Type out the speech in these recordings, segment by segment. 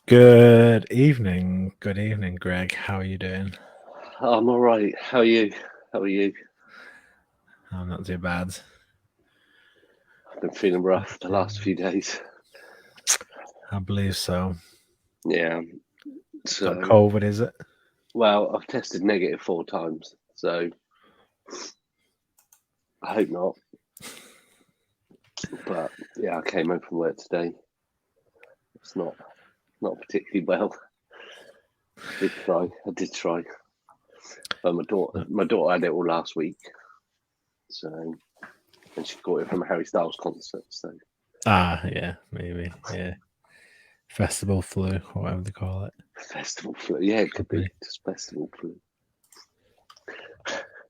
Good evening, Greg. How are you doing? I'm all right. How are you? How are you? I'm not too bad. I've been feeling rough the last few days. I believe so. Yeah. Got So, COVID, is it? well, I've tested negative 4 times, so I hope not. But yeah, I came home from work today. It's not particularly well. I did try. But my daughter had it all last week. So, and she got it from a Harry Styles concert. So, Yeah, maybe. Yeah. Festival flu, or whatever they call it. festival flu. Yeah, it could Could be. be just festival flu.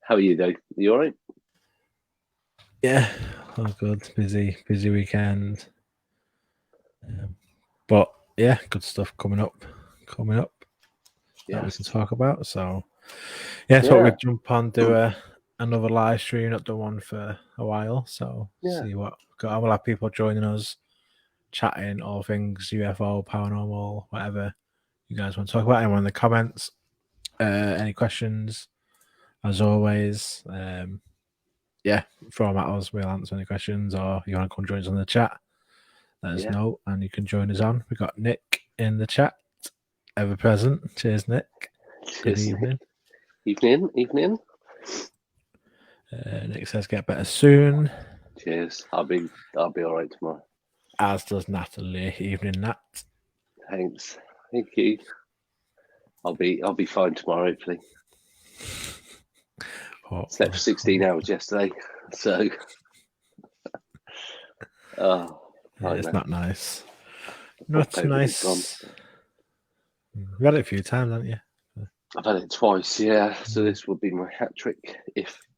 How are you, though? You all right? Yeah, all good. Busy weekend. But yeah, good stuff coming up that we can Yes. talk about. So yeah, so we Yeah. jump on, do another live stream, not done one for a while. So Yeah. see what got. We'll have people joining us, chatting all things UFO, paranormal, whatever you guys want to talk about. Anyone in the comments, any questions, as always. Yeah, throw them at us. We'll answer any questions, or you want to come join us on the chat, let us Yeah. know, and you can join us on. We got Nick in the chat, ever present. Cheers, Nick. Good Cheers, Nick. evening. Evening. Nick says get better soon. Cheers. I'll be all right tomorrow. As does Natalie. Evening, Nat. Thanks. Thank you. I'll be fine tomorrow, hopefully. Slept for 16 hours yesterday, so yeah, I it's know. not nice. Thought Not COVID had gone. nice. You've had it a few times, haven't you? I've had it twice, yeah. So this will be my hat trick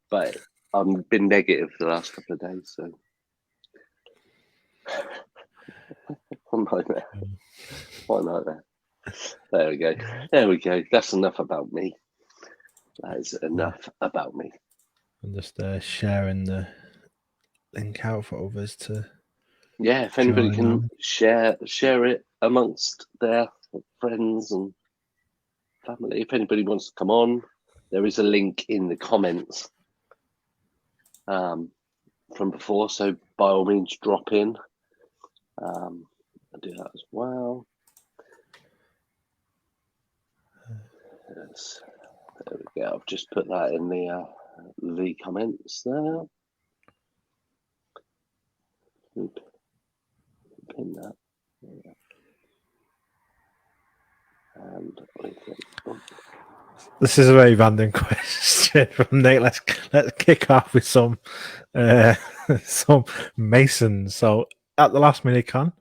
but I've been negative for the last couple of days, so one nightmare. One nightmare. There we go. There we go. That's enough about me. That is enough about me. I'm just sharing the link out for others to Yeah, if anybody join can on. share it amongst their friends and family. If anybody wants to come on, there is a link in the comments from before, so by all means drop in. I'll do that as well. Yes. There we go. I've just put that in the comments there. Pin that. And This is a very random question from Nate. Let's kick off with some some Masons. So at the last minicon,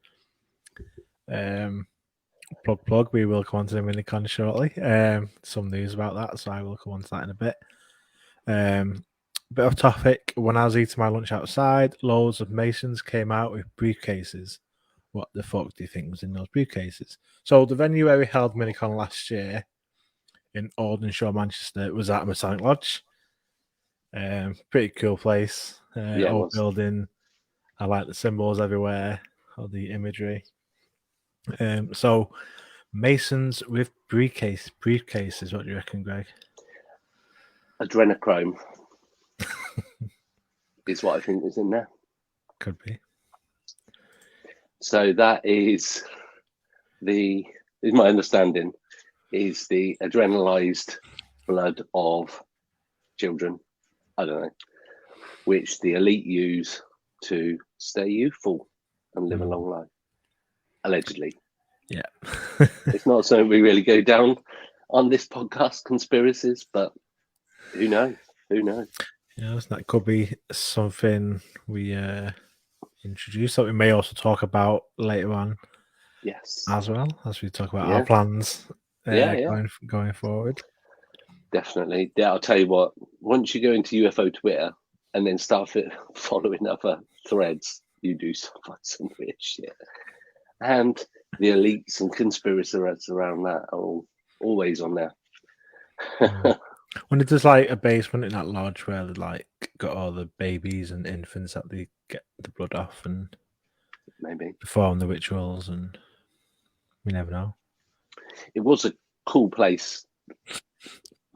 plug. We will come on to the minicon shortly. Some news about that, so I will come on to that in a bit. Bit of topic. When I was eating my lunch outside, loads of Masons came out with briefcases. What the fuck do you think was in those briefcases? So the venue where we held minicon last year in Aldenshaw, Manchester, was at a Masonic Lodge. Pretty cool place. Old building. I like the symbols everywhere, all the imagery. So Masons with briefcases. What do you reckon, Greg? adrenochrome is what I think is in there. Could be. So that is my understanding, is the adrenalized blood of children, I don't know, which the elite use to stay youthful and live a long life, allegedly. Yeah. It's not something we really go down on this podcast, conspiracies, but who knows? Yeah, that could be something we introduce that we may also talk about later on. Yes. As well as we talk about our plans going forward. Definitely. Yeah, I'll tell you what, once you go into UFO Twitter and then start following other threads, you do some weird shit. And the elites and conspiracy threads around that are always on there. When there's like a basement in that lodge where they like got all the babies and infants that they get the blood off and maybe perform the rituals, and we never know. it was a cool place.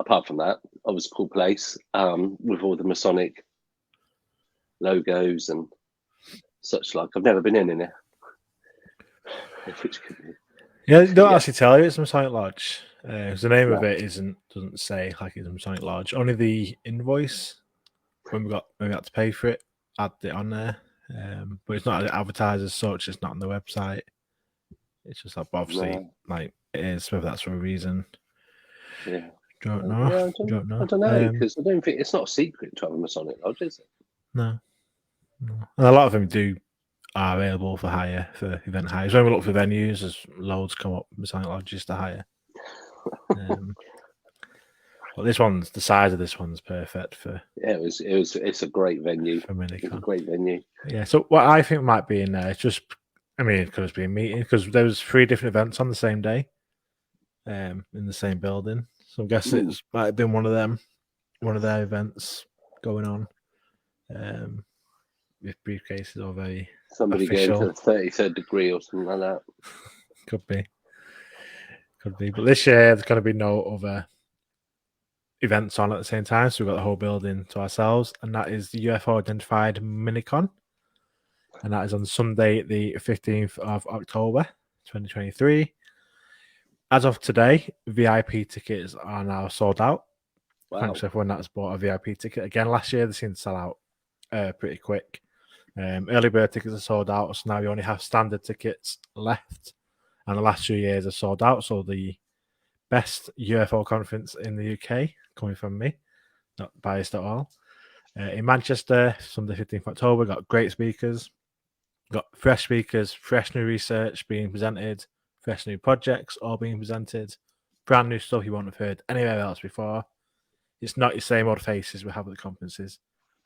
Apart from that, it was a cool place with all the Masonic logos and such like. I've never been in it. Which could be. Yeah, they don't actually tell you it's Masonic Lodge. Because the name of No. it doesn't say like it's a Masonic Lodge. Only the invoice when we had to pay for it had it on there. But it's not advertised as such. It's not on the website. It's just like obviously like it is. Whether that's for a reason. Yeah. Don't know. Yeah, I don't know because I don't think it's not a secret to have a Masonic Lodge, is it? No. And a lot of them are available for hire for event hires. When we look for venues, there's loads come up Masonic Lodges to hire. But the size of this one's perfect for. Yeah, it's a great venue. For Minicon. It's a great venue. Yeah. So what I think might be in there is just, it could have been a meeting because there was 3 different events on the same day, in the same building. So I'm guessing it might have been one of their events going on, with briefcases or very somebody official. going to the 33rd degree or something like that. Could be. But this year there's going to be no other events on at the same time, so we've got the whole building to ourselves, and that is the UFO Identified Minicon, and that is on Sunday the 15th of October 2023. As of today, VIP tickets are now sold out. Wow. Thanks to everyone that's bought a VIP ticket. Again, last year they seemed to sell out pretty quick. Early bird tickets are sold out, so now you only have standard tickets left, and the last 2 years are sold out. So the best UFO conference in the UK, coming from me, not biased at all. In Manchester, Sunday 15th October, got great speakers, got fresh speakers, fresh new research being presented, fresh new projects all being presented, brand new stuff you won't have heard anywhere else before. It's not your same old faces we have at the conferences.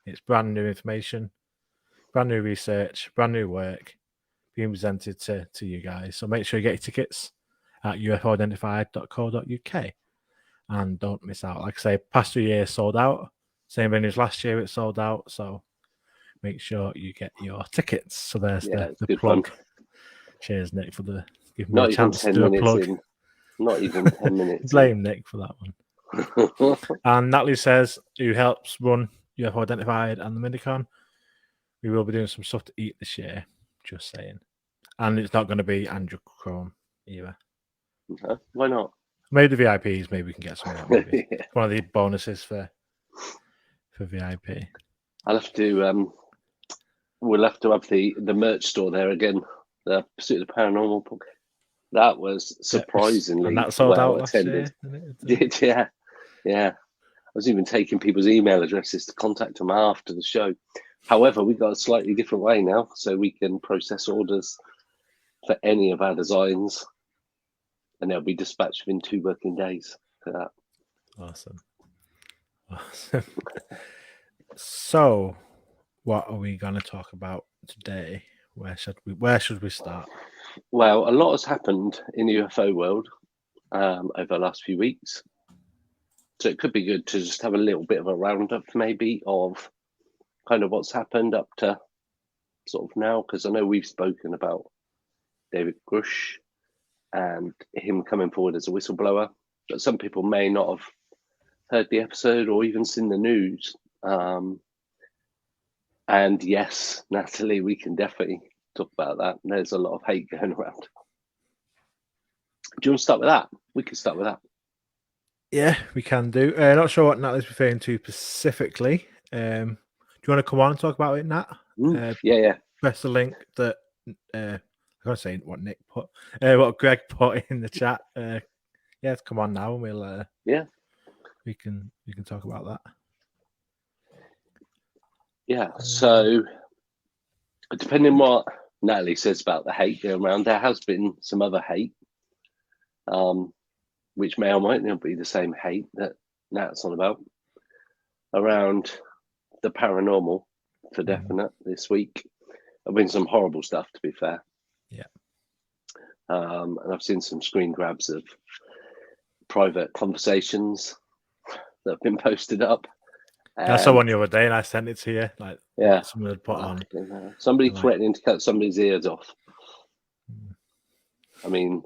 It's brand new information, brand new research, brand new work being presented to you guys. So make sure you get your tickets at ufoidentified.co.uk and don't miss out. Like I say, past 2 years sold out. Same venues last year, it sold out. So make sure you get your tickets. So there's the plug. Fun. Cheers, Nick, for giving me a chance to do a plug. Not even 10 minutes. Blame Nick for that one. And Natalie says, who helps run UFO Identified and the Minicon, we will be doing some stuff to eat this year. Just saying. And it's not going to be Andrew Chrome either. Okay. Why not? Maybe the VIPs, maybe we can get some of that. Maybe. Yeah. One of the bonuses for VIP. I'll have to we'll have to have the merch store there again. The Pursuit of the Paranormal book. That was surprisingly and that sold well out last attended. Year, yeah. I was even taking people's email addresses to contact them after the show. However, we got a slightly different way now, so we can process orders for any of our designs, and they'll be dispatched within 2 working days for that. Awesome. So, what are we going to talk about today? Where should we start? Well, a lot has happened in the UFO world over the last few weeks, so it could be good to just have a little bit of a roundup, maybe, of kind of what's happened up to sort of now, because I know we've spoken about David Grush and him coming forward as a whistleblower, but some people may not have heard the episode or even seen the news. And yes, Natalie, we can definitely talk about that. There's a lot of hate going around. Do you want to start with that? We can start with that. Yeah, we can do. Not sure what Natalie's referring to specifically. Do you want to come on and talk about it, Nat? Yeah. Press the link that I can't say what Nick put, what Greg put in the chat. Yeah, come on now, and we'll we can talk about that. Yeah. So depending what Natalie says about the hate going around, there has been some other hate, which may or might not be the same hate that Nat's on about, around the paranormal, for definite, this week. I've been some horrible stuff, to be fair. Yeah. And I've seen some screen grabs of private conversations that have been posted up. I saw one the other day and I sent it to you. Like, someone had put on. Somebody threatening to cut somebody's ears off. I mean,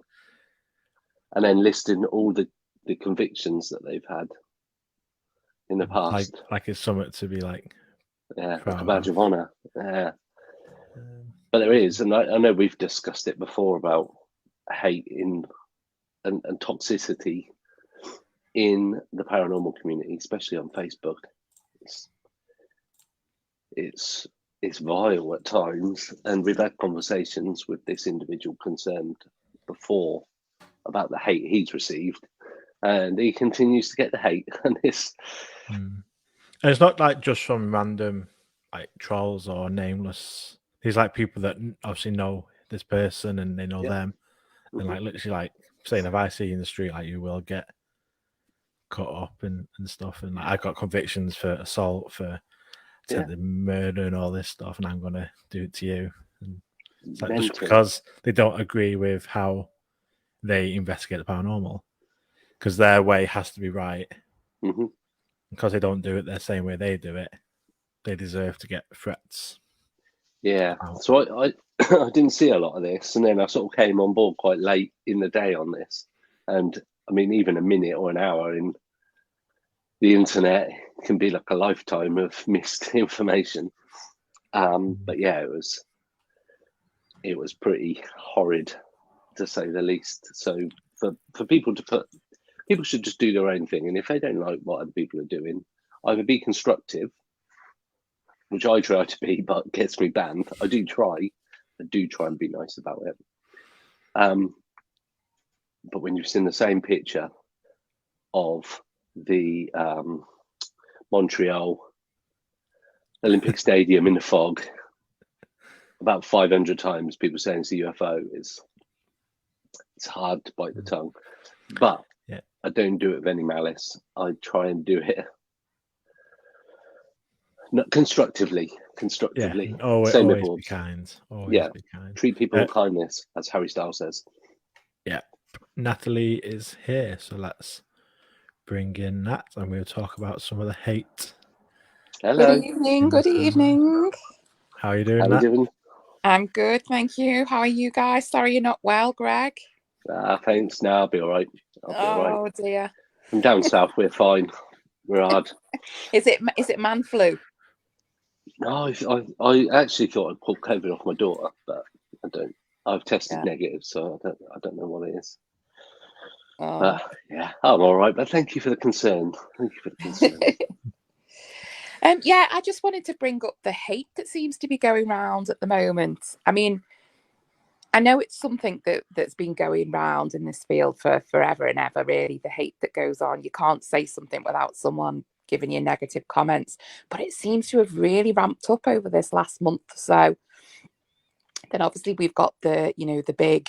and then listing all the convictions that they've had in the past. Like it's something to be like, like a badge of honour. Yeah. But there Um, is, and I know we've discussed it before about hate and toxicity in the paranormal community, especially on Facebook. It's vile at times, and we've had conversations with this individual concerned before about the hate he's received, and he continues to get the hate. And and it's not like just from random like trolls or nameless. These like people that obviously know this person and they know them, and like literally like saying, if I see you in the street, like you will get cut up and stuff. And like, I got convictions for assault, for attempted murder, and all this stuff, and I'm gonna do it to you. And it's like just because they don't agree with how they investigate the paranormal, because their way has to be right. Because they don't do it the same way they do it, they deserve to get threats. Yeah. So I I didn't see a lot of this, and then I sort of came on board quite late in the day on this. And I mean, even a minute or an hour in the internet can be like a lifetime of missed information. But yeah, it was pretty horrid, to say the least. So for people people should just do their own thing, and if they don't like what other people are doing, either be constructive, which I try to be, but gets me banned. I do try and be nice about it. But when you've seen the same picture of the Montreal Olympic Stadium in the fog about 500 times, people saying it's a UFO, it's hard to bite the tongue. But I don't do it with any malice. I try and do it constructively. Yeah, always be kind. Always be kind. Treat people with kindness, as Harry Styles says. Yeah. Natalie is here, so let's bring in Nat, and we'll talk about some of the hate. Hello. Good evening. Good evening. How are you doing, Nat? I'm good, thank you. How are you guys? Sorry you're not well, Greg. Thanks. No, I'll be all right. Oh dear. I'm down south. We're fine. We're hard. Is it man flu? No, I actually thought I pulled COVID off my daughter, but I don't. I've tested negative, so I don't know what it is. Yeah, I'm all right. But thank you for the concern. Yeah, I just wanted to bring up the hate that seems to be going around at the moment. I mean, I know it's something that's been going around in this field for forever and ever, really, the hate that goes on. You can't say something without someone giving you negative comments, but it seems to have really ramped up over this last month or so. Then obviously we've got the big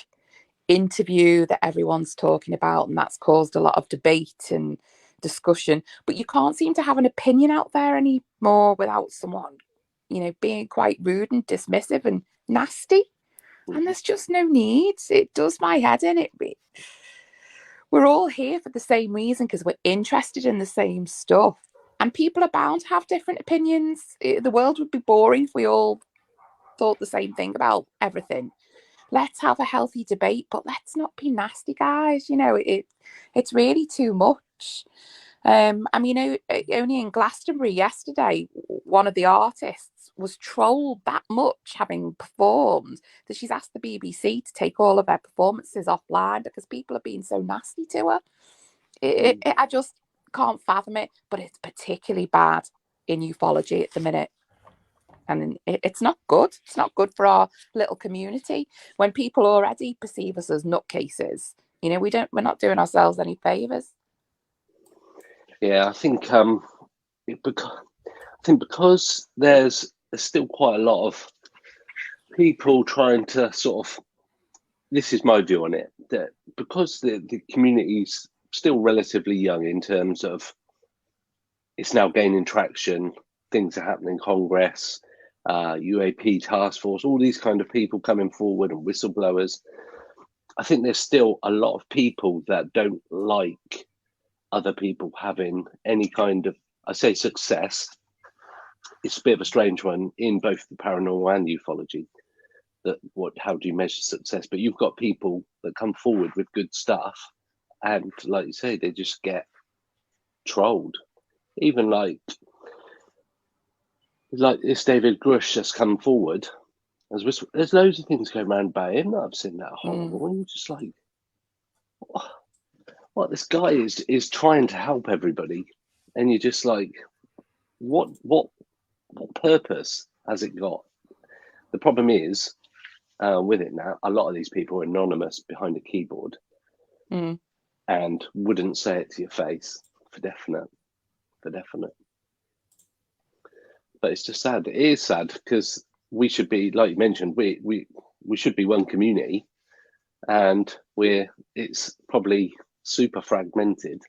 interview that everyone's talking about, and that's caused a lot of debate and discussion, but you can't seem to have an opinion out there anymore without someone being quite rude and dismissive and nasty. And there's just no need. It does my head in. We're all here for the same reason, because we're interested in the same stuff, and people are bound to have different opinions. The world would be boring if we all thought the same thing about everything. Let's have a healthy debate, but let's not be nasty, guys. It's really too much. I mean, only in Glastonbury yesterday, one of the artists was trolled that much, having performed, that she's asked the BBC to take all of her performances offline because people are being so nasty to her. I just can't fathom it, but it's particularly bad in ufology at the minute. And it's not good. It's not good for our little community when people already perceive us as nutcases. We're not doing ourselves any favours. Yeah, I think because there's still quite a lot of people trying to sort of. This is my view on it, that because the community's still relatively young in terms of it's now gaining traction, things are happening, Congress, UAP task force, all these kind of people coming forward and whistleblowers. I think there's still a lot of people that don't like other people having any kind of, I say, success. It's a bit of a strange one in both the paranormal and ufology. How do you measure success? But you've got people that come forward with good stuff, and like you say, they just get trolled. Even like this David Grush has come forward. There's loads of things going around about him that I've seen that are horrible, and you're just like, what this guy is trying to help everybody, and you're just like, what purpose has it got? The problem is with it now, a lot of these people are anonymous behind a keyboard and wouldn't say it to your face for definite. But it's just sad. It is sad because we should be, like you mentioned, we should be one community, and it's probably super fragmented,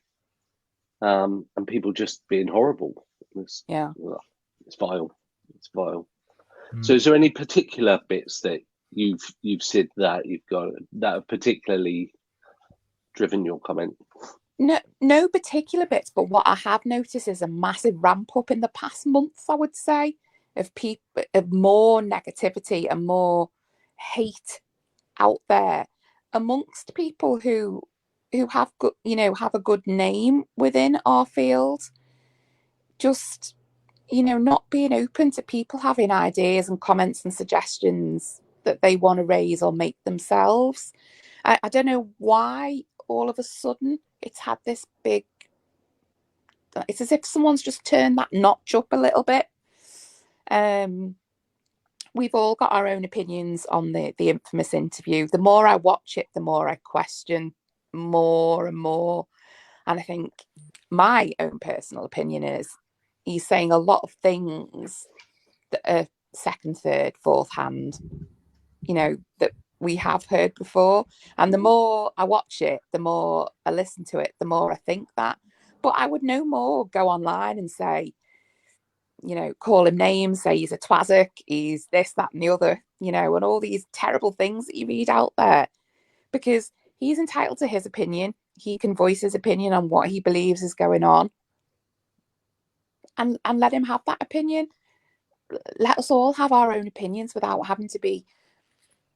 and people just being horrible. It's vile. It's vile. So, is there any particular bits that you've said that you've got that have particularly driven your comment? No particular bits, but what I have noticed is a massive ramp up in the past months, I would say, of more negativity and more hate out there amongst people who have good, have a good name within our field. Just, not being open to people having ideas and comments and suggestions that they want to raise or make themselves. I don't know why all of a sudden it's had this big, it's as if someone's just turned that notch up a little bit. We've all got our own opinions on the infamous interview. The more I watch it, the more I question more and more. And I think my own personal opinion is he's saying a lot of things that are second, third, fourth hand, that we have heard before. And the more I watch it, the more I listen to it, the more I think that. But I would no more go online and say, call him names, say he's a twazzock, he's this, that, and the other, and all these terrible things that you read out there, because he's entitled to his opinion. He can voice his opinion on what he believes is going on, and let him have that opinion. Let us all have our own opinions without having to be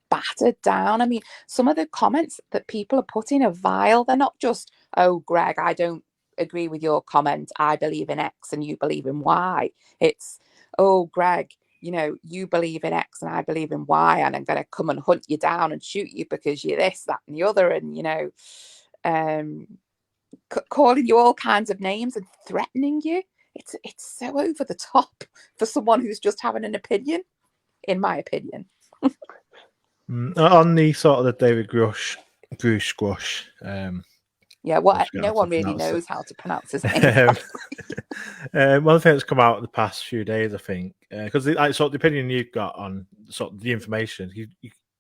battered down. I mean, some of the comments that people are putting are vile. They're not just, oh, Greg, I don't agree with your comment. I believe in X and you believe in Y. It's, oh, Greg, you believe in X and I believe in Y, and I'm going to come and hunt you down and shoot you because you're this, that, and the other. And, calling you all kinds of names and threatening you. It's so over the top for someone who's just having an opinion, in my opinion. On the sort of the David Grush squash. No one really knows how to pronounce his name. One thing that's come out the past few days, I think, because the opinion you've got on sort of the information, you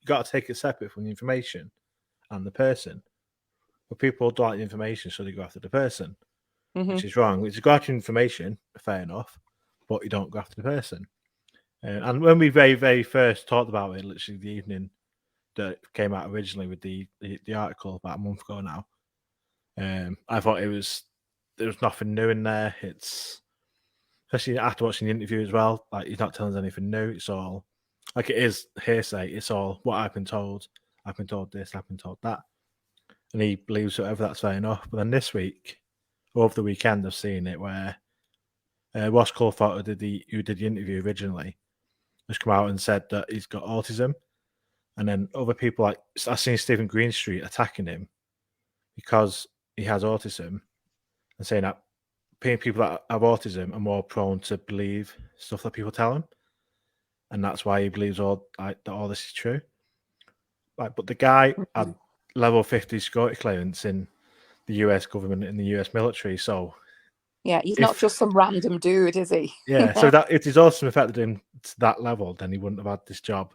got to take it separate from the information and the person. But people don't like the information, so they go after the person, which is wrong. It's go after information, fair enough, but you don't go after the person. And when we very, very first talked about it, literally the evening that came out originally with the article about a month ago now, I thought there was nothing new in there. It's especially after watching the interview as well. Like, he's not telling us anything new. It's all like it is hearsay. It's all what I've been told. I've been told this. I've been told that, and he believes whatever. That's fair enough. But then this week, over the weekend, I've seen it where Ross Coulthard, who did the interview originally, has come out and said that he's got autism, and then other people, like I've seen Stephen Greenstreet attacking him because he has autism, and saying that people that have autism are more prone to believe stuff that people tell him, and that's why he believes that all this is true. But the guy had level 50 security clearance in the US government and the US military, so yeah, he's not just some random dude, is he? Yeah, so that if his autism affected him to that level, then he wouldn't have had this job.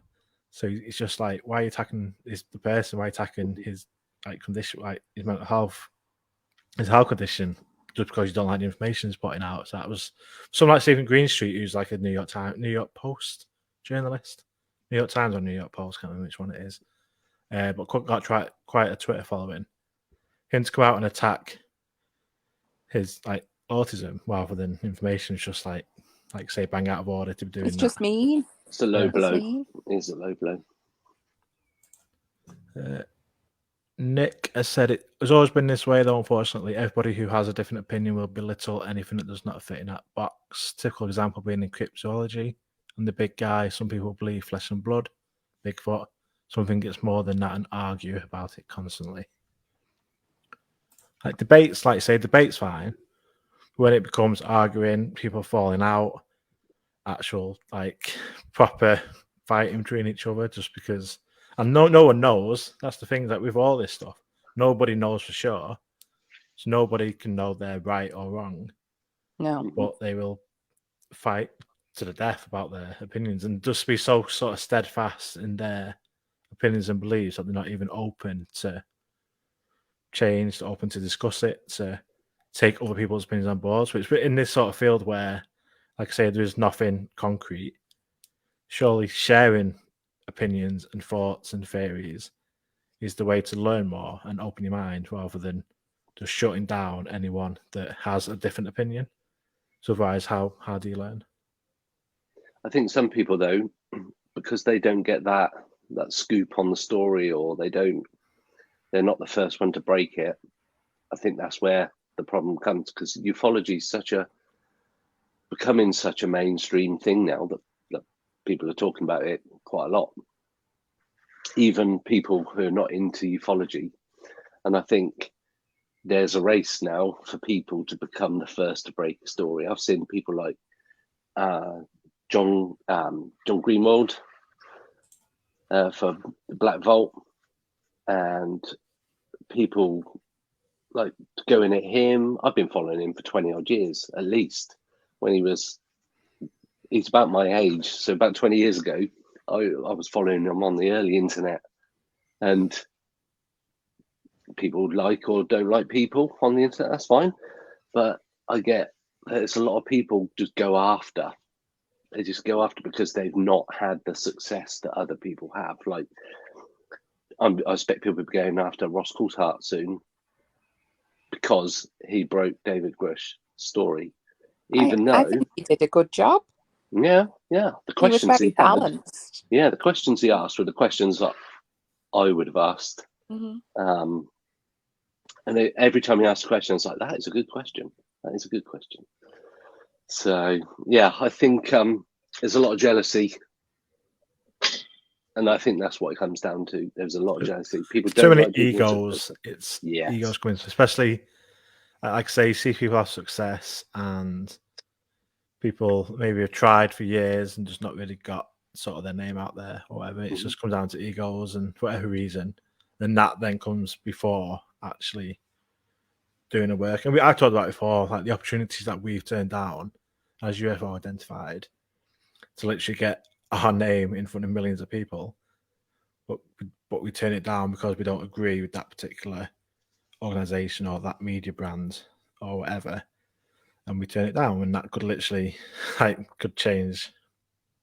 So it's just like, why are you attacking the person? Why are you attacking his condition, his mental health, his health condition, just because you don't like the information he's putting out? So that was someone like Stephen Greenstreet, who's like a New York Post journalist, New York Times or New York Post, can't remember which one it is, but got quite a Twitter following. Him to come out and attack his autism rather than information is just like say bang out of order to be doing it's just mean. It's a low blow. It's a low blow. Nick has said it has always been this way, though, unfortunately. Everybody who has a different opinion will belittle anything that does not fit in that box. Typical example being in cryptozoology. And the big guy, some people believe flesh and blood, Bigfoot. Something gets more than that and argue about it constantly. Like debates, like say, debate's fine. When it becomes arguing, people falling out, actual like proper fighting between each other, just because, and no one knows. That's the thing, that with all this stuff, nobody knows for sure, so nobody can know they're right or wrong. No. But they will fight to the death about their opinions and just be so sort of steadfast in their opinions and beliefs that they're not even open to change, open to discuss it, to take other people's opinions on board. So it's in this sort of field where, like I say, there is nothing concrete. Surely sharing opinions and thoughts and theories is the way to learn more and open your mind, rather than just shutting down anyone that has a different opinion. So otherwise, how do you learn? I think some people, though, because they don't get that scoop on the story, or they're not the first one to break it. I think that's where the problem comes, because ufology is becoming such a mainstream thing now that people are talking about it quite a lot. Even people who are not into ufology. And I think there's a race now for people to become the first to break a story. I've seen people like John Greenwald for the Black Vault, and people like going at him. I've been following him for 20 odd years at least. He's about my age, so about 20 years ago, I was following him on the early internet, and people like or don't like people on the internet, that's fine. But I get there's a lot of people just go after. They just go after because they've not had the success that other people have. Like, I expect people to be going after Ross Coulthart soon because he broke David Grush's story. Even I though, think he did a good job. yeah, the questions he was very balanced. Yeah, the questions he asked were the questions that I would have asked. Mm-hmm. And every time he asked a question, it's like, that is a good question. That is a good question. So, yeah, I think there's a lot of jealousy. And I think that's what it comes down to. There's a lot of jealousy. People don't too many like people egos. It's egos coming, especially, like I say, you see people have success and people maybe have tried for years and just not really got sort of their name out there or whatever. It just comes down to egos and for whatever reason. And that then comes before actually doing the work. And I talked about before, like the opportunities that we've turned down as UFO identified to literally get our name in front of millions of people. But we turn it down because we don't agree with that particular organization or that media brand or whatever. And we turn it down, and that could literally could change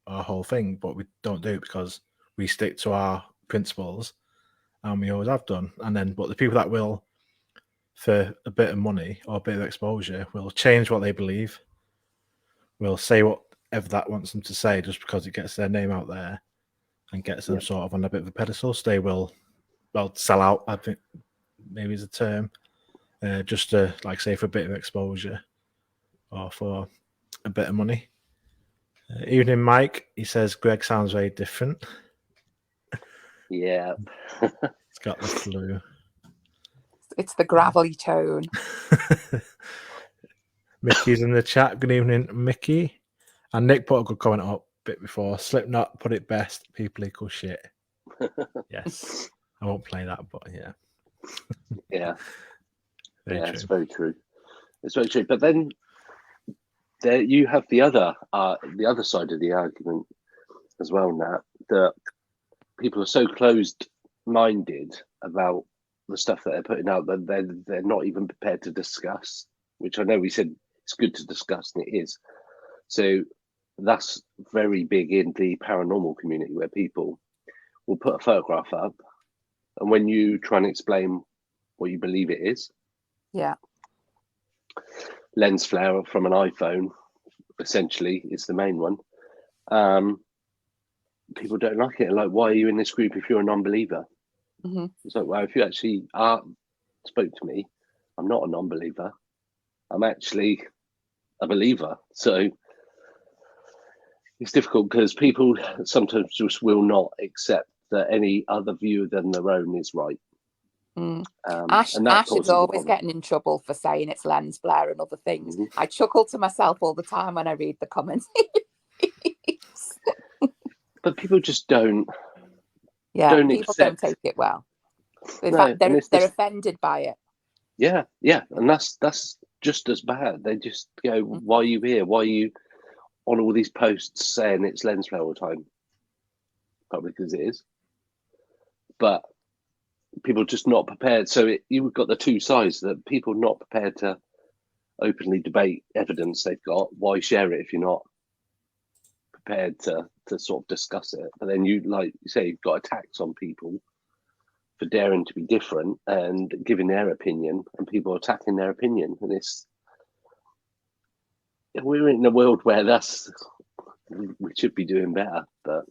our whole thing. But we don't do it because we stick to our principles, and we always have done. And then, but the people that will, for a bit of money or a bit of exposure, will change what they believe, will say whatever that wants them to say just because it gets their name out there and gets them sort of on a bit of a pedestal. So they will, sell out, I think maybe is a term, just to, like say, for a bit of exposure or for a bit of money. Evening, Mike. He says Greg sounds very different. Yeah. He's got the flu. It's the gravelly tone. Mickey's in the chat. Good evening, Mickey. And Nick put a good comment up a bit before. Slipknot put it best. People equal shit. Yes. I won't play that, but yeah. Yeah. Very true. It's very true. It's very true. But then there you have the other side of the argument as well, Nat, that people are so closed-minded about the stuff that they're putting out that they're not even prepared to discuss, which I know we said it's good to discuss, and it is. So that's very big in the paranormal community, where people will put a photograph up, and when you try and explain what you believe it is, lens flare from an iPhone essentially is the main one. People don't like it. Like, why are you in this group if you're a non-believer? Mm-hmm. It's like, well, if you actually spoke to me, I'm not a non-believer. I'm actually a believer. So it's difficult because people sometimes just will not accept that any other view than their own is right. Mm. And that Ash is causes a always problem. getting in trouble for saying it's lens flare and other things. Mhm. I chuckle to myself all the time when I read the comments. But people just don't People accept. don't take it well. In No, fact, and it's they're this, offended by it. yeah, and that's just as bad. They just go, why are you here? Why are you on all these posts saying it's lens flare all the time? Probably because it is. But people just not prepared. So you've got the two sides that people not prepared to openly debate evidence they've got. Why share it if you're not prepared to sort of discuss it? But then you, like you say, you've got attacks on people for daring to be different and giving their opinion, and people attacking their opinion. And we're in a world where we should be doing better, but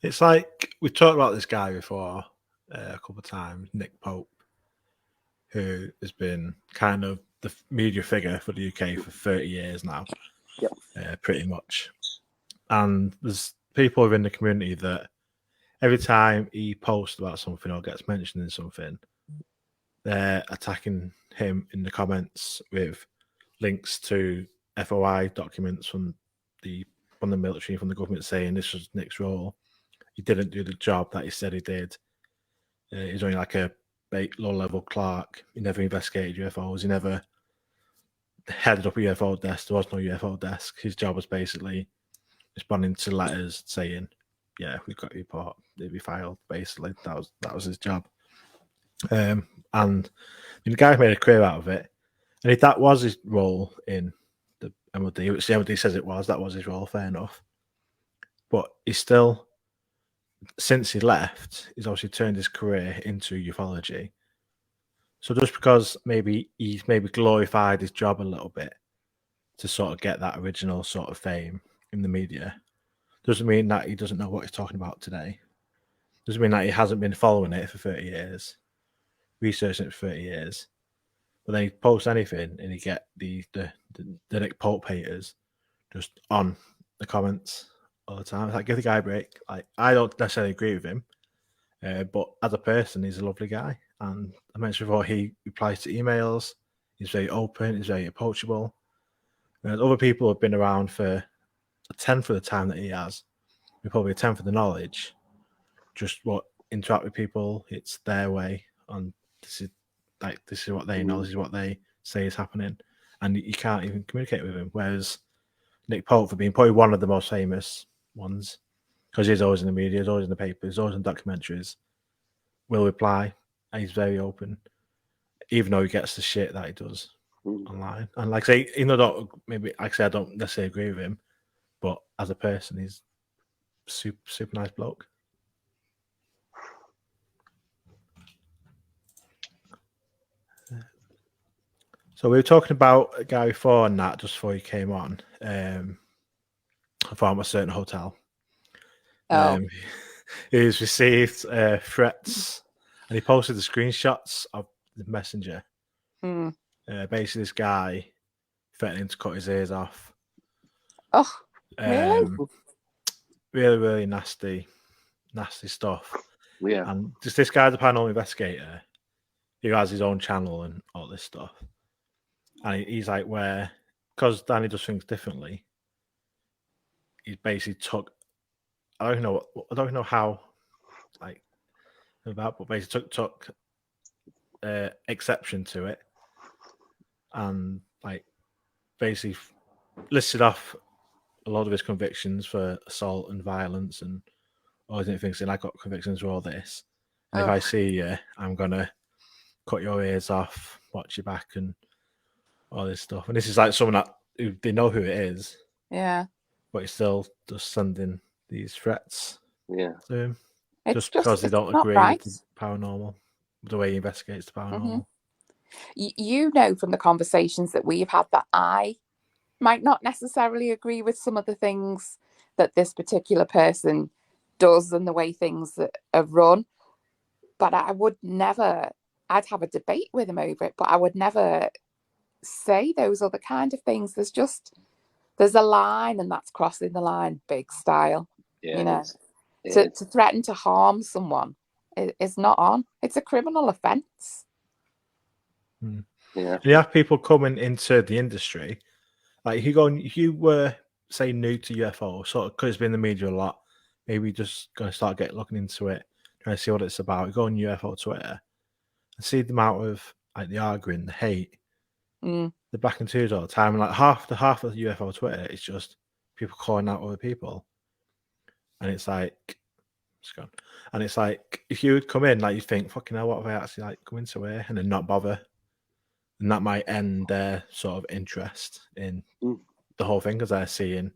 it's like we talked about this guy before a couple of times, Nick Pope, who has been kind of the media figure for the UK for 30 years now. Yep. Pretty much. And there's people within the community that every time he posts about something or gets mentioned in something, they're attacking him in the comments with links to FOI documents from the military, from the government, saying this was Nick's role. He didn't do the job that he said he did. He was only like a low-level clerk. He never investigated UFOs. He never headed up a UFO desk. There was no UFO desk. His job was basically responding to letters saying, "Yeah, we've got a report. It'll be filed." Basically, that was his job. And the guy made a career out of it. And if that was his role in the MOD, which the MOD says it was, that was his role. Fair enough. But he's still, since he left, he's obviously turned his career into ufology. So just because maybe he's glorified his job a little bit to sort of get that original sort of fame in the media, doesn't mean that he doesn't know what he's talking about today. Doesn't mean that he hasn't been following it for 30 years, researching it for 30 years. But then he posts anything and you get the Nick Pope haters just on the comments all the time. It's like, give the guy a break. Like, I don't necessarily agree with him, but as a person, he's a lovely guy. And I mentioned before, he replies to emails. He's very open. He's very approachable. Whereas other people have been around for a tenth of the time that he has, with probably a tenth of the knowledge. Just what interact with people, it's their way. And this is what they know. This is what they say is happening, and you can't even communicate with him. Whereas Nick Pope, for being probably one of the most famous ones, because he's always in the media, he's always in the paper, he's always in documentaries, will reply, and he's very open, even though he gets the shit that he does online. And like I say, even though I don't necessarily agree with him, but as a person, he's super nice bloke. So we were talking about a guy before and that just before he came on. From a certain hotel. He's received threats, and he posted the screenshots of the messenger. Basically, this guy threatening to cut his ears off. Oh, really? Really nasty stuff. Yeah. And just this guy's a paranormal investigator who has his own channel and all this stuff. And he's like, because Danny does things differently, he's basically took, I don't know how, like, about, but basically took exception to it, and like basically listed off a lot of his convictions for assault and violence and all these different things. Saying, I got convictions for all this, and if I see you, I'm gonna cut your ears off, watch your back, and all this stuff. And this is like someone that they know who it is, but he's still just sending these threats to him, just because they don't agree with the paranormal, the way he investigates the paranormal. You know from the conversations that we've had that I might not necessarily agree with some of the things that this particular person does and the way things are run. But I would never, I'd have a debate with him over it, but I would never say those other kind of things. There's a line, and that's crossing the line big style. Yeah, to threaten to harm someone is not on. It's a criminal offence. Yeah. You have people coming into the industry, like if you were say new to UFO, sort of because it's been in the media a lot, maybe just gonna start looking into it, trying to see what it's about. You go on UFO Twitter and see the amount of like the arguing, the hate, the back and twos all the time, and like half of UFO Twitter is just people calling out other people, and it's like it's gone. And it's like if you would come in, like you think, fucking hell, what have I actually like come into here, and then not bother, and that might end their sort of interest in the whole thing because they're seeing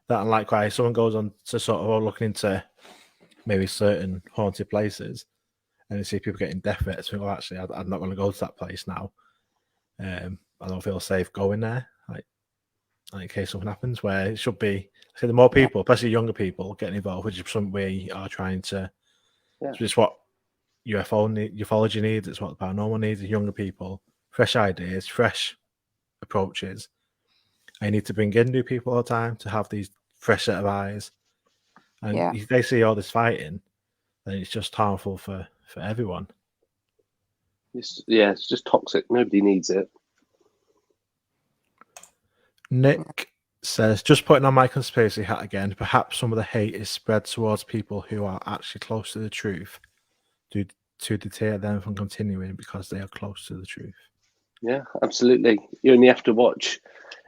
that. And likewise, someone goes on to sort of looking into maybe certain haunted places, and you see people getting death threats. Think, well, actually, I'm not going to go to that place now. I don't feel safe going there. Like in case something happens, where it should be. So the more people, especially younger people, getting involved, which is something we are trying to. It's just what ufology needs. It's what the paranormal needs. Is younger people, fresh ideas, fresh approaches. I need to bring in new people all the time to have these fresh set of eyes. And if they see all this fighting, then it's just harmful for everyone. It's just toxic. Nobody needs it. Nick says, just putting on my conspiracy hat again, perhaps some of the hate is spread towards people who are actually close to the truth to deter them from continuing because they are close to the truth. Yeah, absolutely. You only have to watch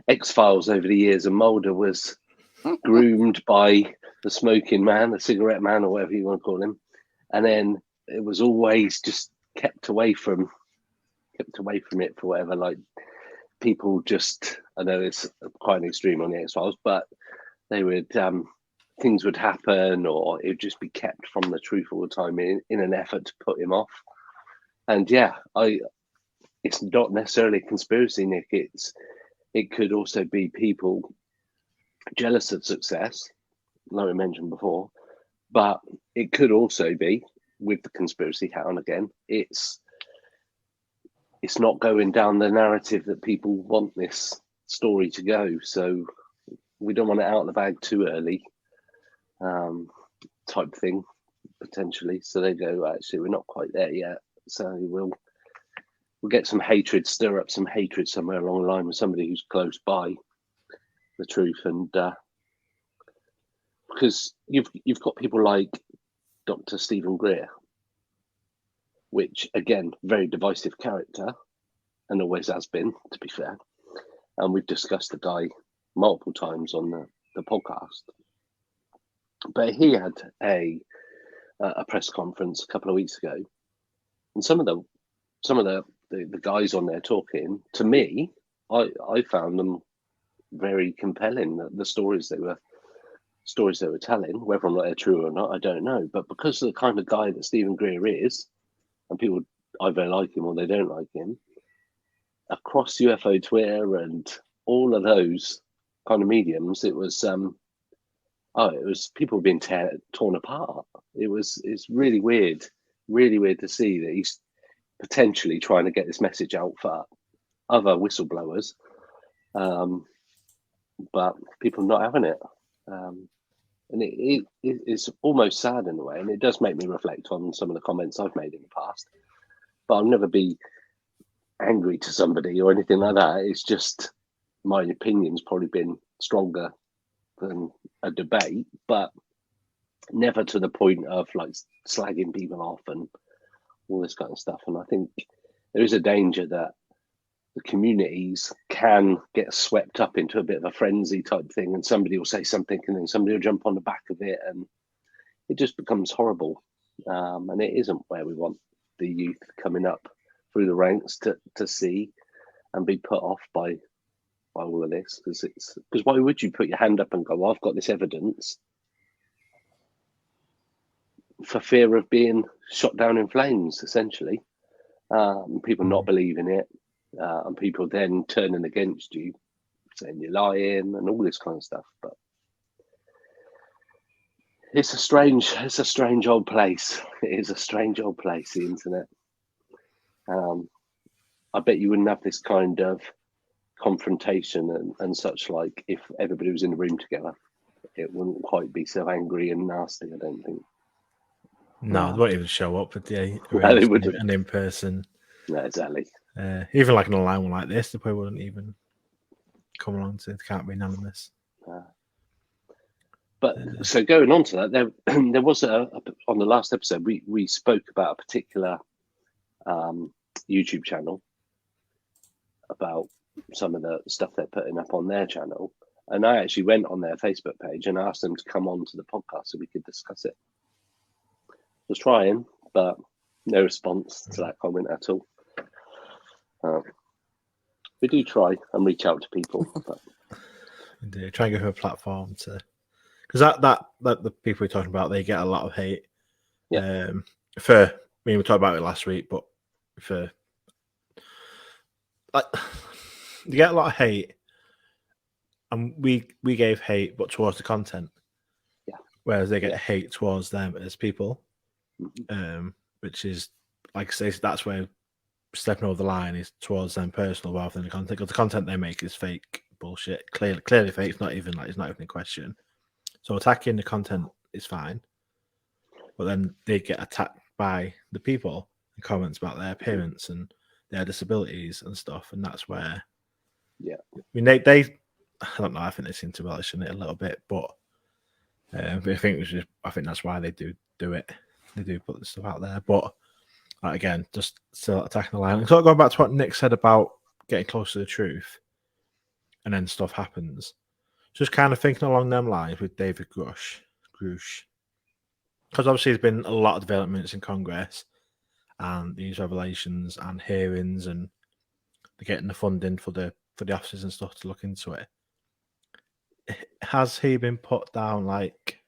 X-Files over the years, and Mulder was groomed by the smoking man, the cigarette man, or whatever you want to call him. And then it was always just kept away from it for whatever, like people just, I know it's quite an extreme on the X-Files, but they would, things would happen, or it would just be kept from the truth all the time in an effort to put him off. And it's not necessarily a conspiracy, Nick. It could also be people jealous of success, like we mentioned before, but it could also be, with the conspiracy hat on again, it's not going down the narrative that people want this story to go. So we don't want it out of the bag too early, type thing, potentially. So they go, actually, we're not quite there yet. So we'll get some hatred, stir up some hatred somewhere along the line with somebody who's close by the truth. And because you've got people like Dr. Stephen Greer, which, again, very divisive character, and always has been, to be fair. And we've discussed the guy multiple times on the podcast. But he had a press conference a couple of weeks ago, and some of the guys on there talking, to me, I found them very compelling. The stories they were telling, whether or not they're true or not, I don't know. But because of the kind of guy that Stephen Greer is, and people either like him or they don't like him, across UFO Twitter and all of those kind of mediums, it was people being torn apart. It's really weird to see that he's potentially trying to get this message out for other whistleblowers, but people not having it. And it's almost sad in a way, and it does make me reflect on some of the comments I've made in the past. But I'll never be angry to somebody or anything like that. It's just my opinion's probably been stronger than a debate, but never to the point of like slagging people off and all this kind of stuff. And I think there is a danger that the communities can get swept up into a bit of a frenzy type thing, and somebody will say something and then somebody will jump on the back of it, and it just becomes horrible. And it isn't where we want the youth coming up through the ranks to see and be put off by all of this, because why would you put your hand up and go, well, I've got this evidence, for fear of being shot down in flames, essentially, people not believing it, and people then turning against you, saying you're lying and all this kind of stuff. But It's a strange old place. It is a strange old place, the internet. I bet you wouldn't have this kind of confrontation and such like if everybody was in the room together. It wouldn't quite be so angry and nasty, I don't think. No, they won't even show up at the No, they wouldn't. an in-person. No, exactly. Even like an online one like this, they probably wouldn't even come along to. It can't be anonymous. But so going on to that, there was on the last episode we spoke about a particular YouTube channel about some of the stuff they're putting up on their channel, and I actually went on their Facebook page and asked them to come on to the podcast so we could discuss it. Was trying, but no response to that comment at all. We do try and reach out to people, but Indeed, try and give them a platform to, because that the people we're talking about, they get a lot of hate. Yeah. We talked about it last week, but for like they get a lot of hate, and we gave hate, but towards the content. Yeah. Whereas they get hate towards them as people. Mm-hmm. Which is, like I say, that's where stepping over the line is towards them personal rather than the content. Because the content they make is fake bullshit, clearly fake. It's not even a question. So attacking the content is fine, but then they get attacked by the people and comments about their appearance and their disabilities and stuff, and that's where, I mean, they I don't know. I think they seem to relish in it a little bit, but I think that's why they do it. They do put the stuff out there, but again, just still attacking the line. So going back to what Nick said about getting close to the truth, and then stuff happens. Just kind of thinking along them lines with David Grush, because obviously there's been a lot of developments in Congress, and these revelations and hearings, and they're getting the funding for the officers and stuff to look into it. Has he been put down like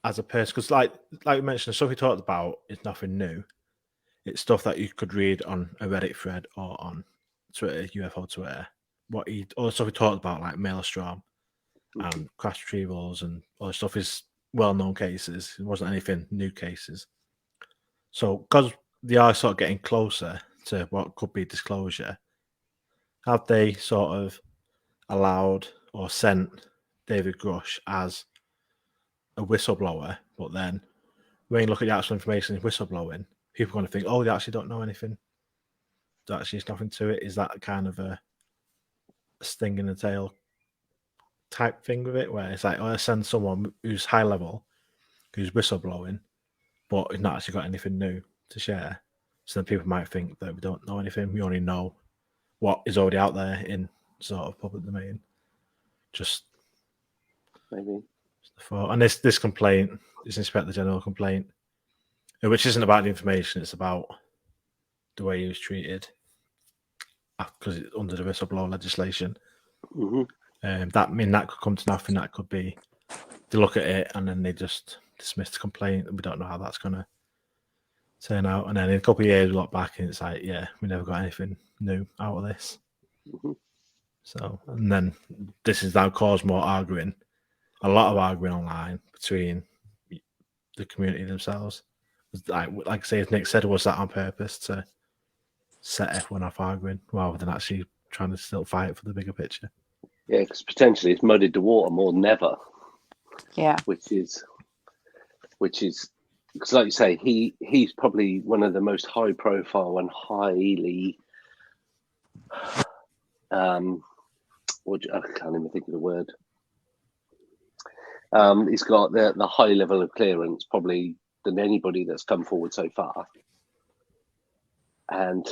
as a person? Because like we mentioned, the stuff he talked about is nothing new. It's stuff that you could read on a Reddit thread or on Twitter, UFO Twitter. All the stuff he talked about, like Maelstrom and crash retrievals and all the stuff, is well-known cases. It wasn't anything new cases. So because they are sort of getting closer to what could be disclosure, have they sort of allowed or sent David Grush as a whistleblower? But then when you look at the actual information in whistleblowing, people are going to think, oh, they actually don't know anything. There actually is nothing to it. Is that kind of a sting in the tail type thing with it, where it's like, oh, I send someone who's high level, who's whistleblowing, but has not actually got anything new to share. So then people might think that we don't know anything. We only know what is already out there in sort of public domain. Just maybe. And this complaint, this Inspector General complaint, which isn't about the information, it's about the way he was treated because it's under the whistleblower legislation. Mm-hmm. That could come to nothing. That could be they look at it and then they just dismiss the complaint, and we don't know how that's going to turn out. And then in a couple of years, we look back and it's like, yeah, we never got anything new out of this. Mm-hmm. So, and then this has now caused more arguing, a lot of arguing online between the community themselves. Like I say, as Nick said, was that on purpose to set everyone off arguing rather than actually trying to still fight for the bigger picture? Yeah, because potentially it's muddied the water more than ever. Yeah. Which is because, like you say, he's probably one of the most high profile and highly I can't even think of the word. He's got the high level of clearance probably than anybody that's come forward so far. And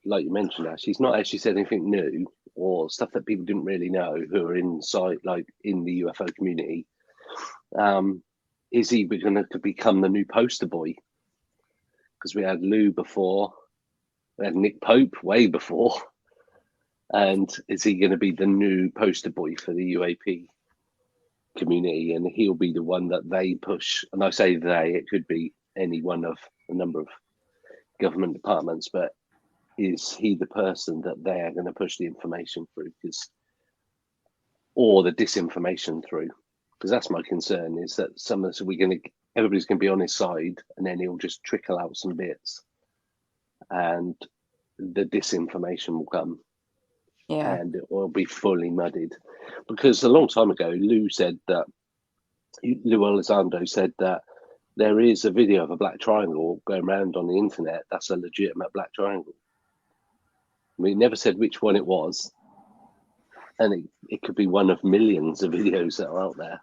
like you mentioned, Ash, he's not actually said anything new or stuff that people didn't really know who are inside, like in the UFO community. Is he going to become the new poster boy? Because we had Lou before, we had Nick Pope way before. And is he going to be the new poster boy for the UAP community? And he'll be the one that they push. And I say they, it could be any one of a number of government departments, but is he the person that they're going to push the information through, or the disinformation through? because that's my concern, is that everybody's going to be on his side, and then he'll just trickle out some bits, and the disinformation will come, and it will be fully muddied. Because a long time ago, Lou Elizondo said that there is a video of a black triangle going around on the internet. That's a legitimate black triangle. We never said which one it was, and it could be one of millions of videos that are out there.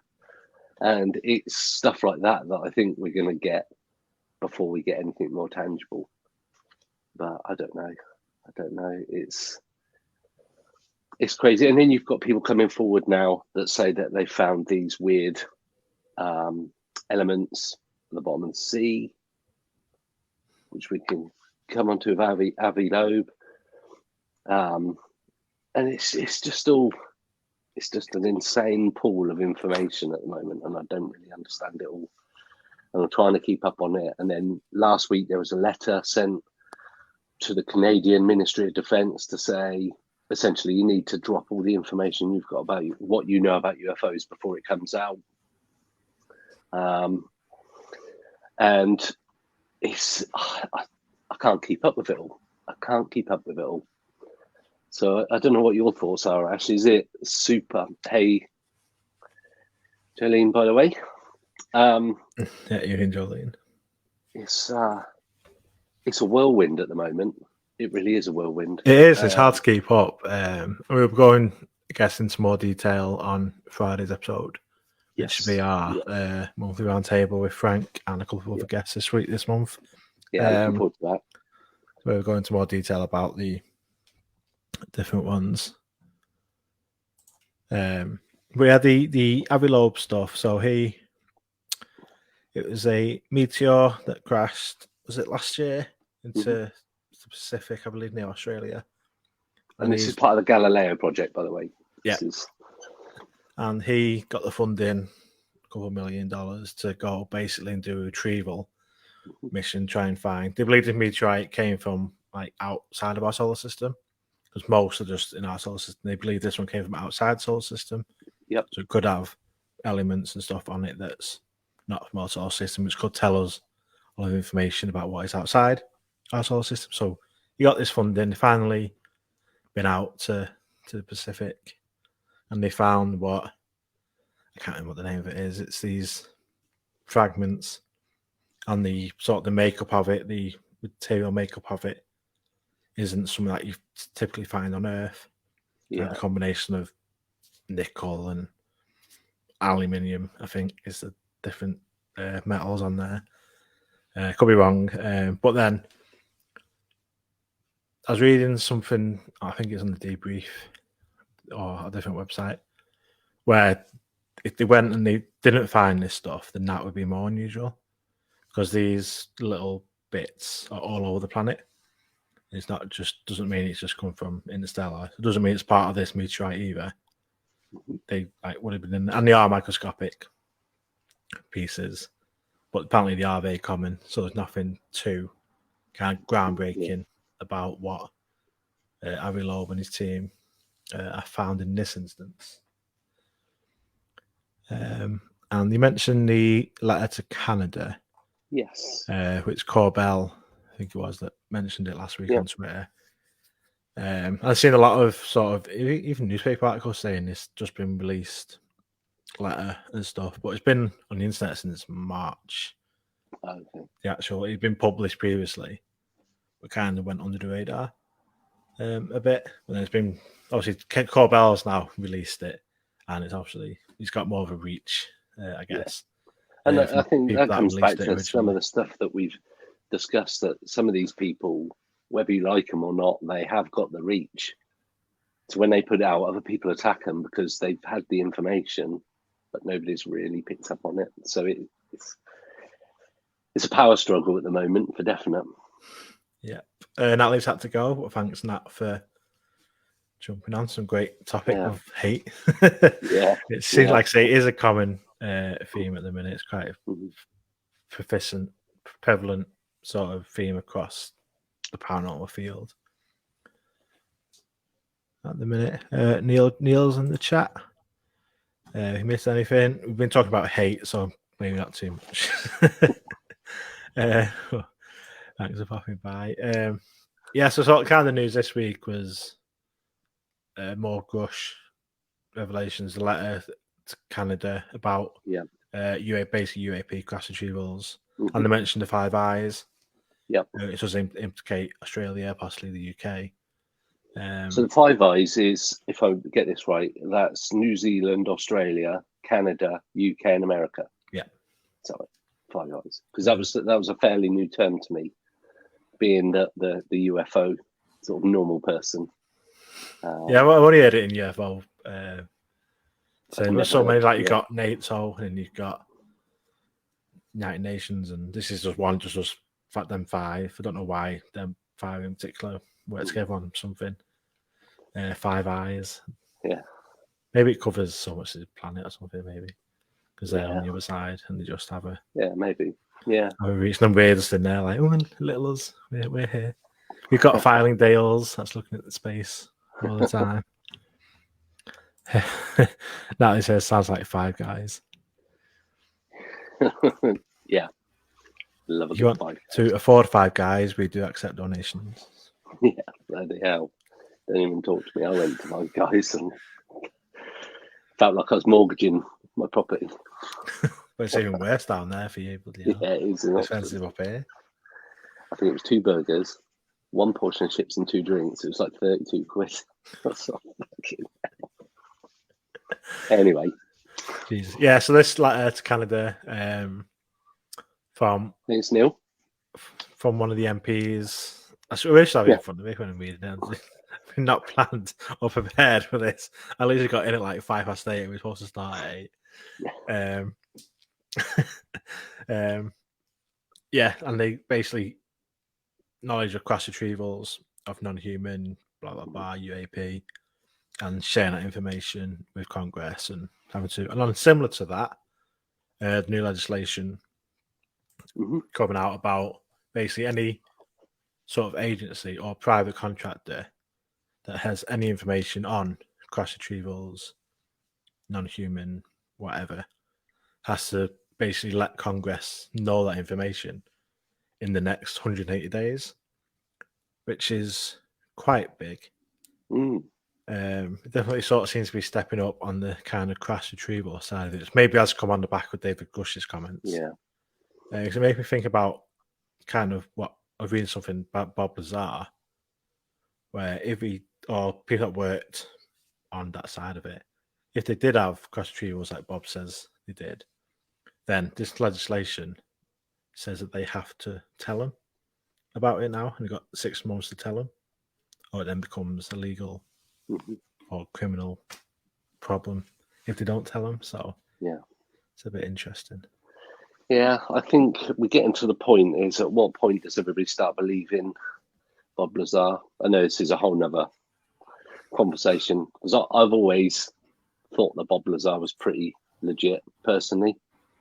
And it's stuff like that I think we're going to get before we get anything more tangible. But I don't know. It's crazy. And then you've got people coming forward now that say that they found these weird elements at the bottom of the sea, which we can come onto with Avi Loeb. And it's just an insane pool of information at the moment, and I don't really understand it all. And I'm trying to keep up on it. And then last week there was a letter sent to the Canadian Ministry of Defence to say, essentially, you need to drop all the information you've got about what you know about UFOs before it comes out. And I can't keep up with it all. So I don't know what your thoughts are, Ash. Is it super? Hey, Jolene, by the way. Yeah, you're in Jolene. It's a whirlwind at the moment. It really is a whirlwind. It is. It's hard to keep up. We're going, I guess, into more detail on Friday's episode, which will be our monthly roundtable with Frank and a couple of other guests this month. Yeah, looking forward to that. So we'll go into more detail about the different ones. We had the Avi Loeb stuff. So it was a meteor that crashed. Was it last year into the Pacific, I believe, near Australia? And this is part of the Galileo project, by the way. And he got the funding, a couple $1 million, to go basically and do a retrieval mission, try and find. They believe the meteorite came from like outside of our solar system, because most are just in our solar system. They believe this one came from outside the solar system. Yep. So it could have elements and stuff on it that's not from our solar system, which could tell us a lot of information about what is outside our solar system. So you got this funding. They finally been out to the Pacific, and they found what, I can't remember what the name of it is. It's these fragments, and the sort of the makeup of it, the material makeup of it, isn't something that you typically find on Earth. Yeah. Like the combination of nickel and aluminium, I think, is the different metals on there. Could be wrong, but then I was reading something, I think it's on the Debrief or a different website, where if they went and they didn't find this stuff, then that would be more unusual, because these little bits are all over the planet. It's not just, doesn't mean it's just come from interstellar. It doesn't mean it's part of this meteorite either. They would have been in, and they are microscopic pieces, but apparently they are very common. So there's nothing too kind of groundbreaking about what Avi Loeb and his team have found in this instance. And you mentioned the letter to Canada. Yes. Which Corbell, I think it was, that mentioned it last week on Twitter. I've seen a lot of sort of even newspaper articles saying this just been released letter and stuff, but it's been on the internet since March. Okay. It's been published previously, but kind of went under the radar a bit. And then it's been, obviously, Corbell's now released it, and it's obviously, he's got more of a reach, I guess. And I think that comes back to originally. some of the stuff that we've discussed, that some of these people, whether you like them or not, they have got the reach. So when they put it out, other people attack them because they've had the information, but nobody's really picked up on it. So it's a power struggle at the moment, for definite. Yeah. Natalie's had to go, but thanks, Nat, for jumping on some great topic of hate. It seems like, say, it is a common theme at the minute. It's quite a prevalent sort of theme across the paranormal field at the minute. Neil's in the chat You missed anything? We've been talking about hate, so maybe not too much. Thanks for popping by. Yeah, so sort of kind of news this week was more Gush revelations, a letter to Canada about basically UAP crash retrievals, and they mentioned the Five Eyes. Yep. It does implicate Australia, possibly the UK. So the Five Eyes is, if I get this right, that's New Zealand, Australia, Canada, UK, and America. Yeah. So Five Eyes, because that was a fairly new term to me, being the UFO sort of normal person. Yeah, well, I've only heard it in UFO. So there's so many, like you've got NATO and you've got United Nations, and this is just one, just them five. I don't know why them five in particular work together on something. Five Eyes. Yeah. Maybe it covers so much of the planet or something, maybe. Because they're on the other side and they just have a... Yeah, maybe. Yeah. We're reaching them weirdest in there, like, oh, little us, we're here. We've got filing Dales that's looking at the space all the time. That says sounds like Five Guys. Yeah. Love if you want to afford Five Guys, we do accept donations. Yeah, bloody hell. Don't even talk to me. I went to Five Guys and felt like I was mortgaging my property. But it's even worse down there for you. Yeah, it is expensive up here. I think it was 2 burgers, 1 portion of chips and 2 drinks. It was like 32 quid. That's not fucking hell. Anyway. Jesus. Yeah, so this letter to Canada from... Thanks, Neil. From one of the MPs. I wish I had it in front of me when I'm reading it. I've not planned or prepared for this. I literally got in at like 8:05 and we were supposed to start at 8. Yeah, and they basically knowledge of crash retrievals of non-human, blah blah blah, UAP, and sharing that information with Congress and having to. And similar to that, the new legislation coming out about basically any sort of agency or private contractor that has any information on crash retrievals, non-human, whatever, has to basically let Congress know that information in the next 180 days, which is quite big. It definitely sort of seems to be stepping up on the kind of crash retrieval side of it. Maybe has come on the back of David Gush's comments. Yeah. It made me think about kind of what I was reading something about Bob Lazar, where if he or people that worked on that side of it, if they did have crash retrievals like Bob says they did, then this legislation says that they have to tell them about it now, and they've got 6 months to tell them, or it then becomes a legal or criminal problem if they don't tell them. So yeah, it's a bit interesting. Yeah, I think we're getting to the point is at what point does everybody start believing Bob Lazar? I know this is a whole nother conversation because I've always thought that Bob Lazar was pretty legit personally,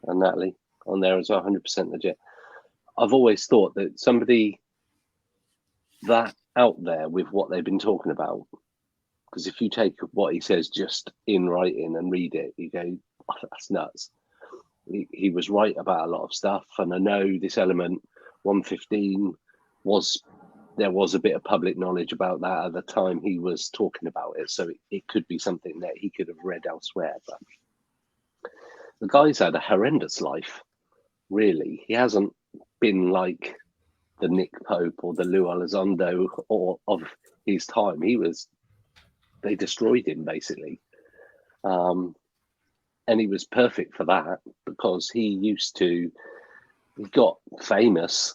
and Natalie on there as well, 100% legit. I've always thought that somebody that out there with what they've been talking about, because if you take what he says just in writing and read it, you go, oh, that's nuts. He was right about a lot of stuff, and I know this element 115 there was a bit of public knowledge about that at the time he was talking about it, so it could be something that he could have read elsewhere. But the guy's had a horrendous life, really. He hasn't been like the Nick Pope or the Lou Elizondo or of his time. They destroyed him basically. And he was perfect for that because he got famous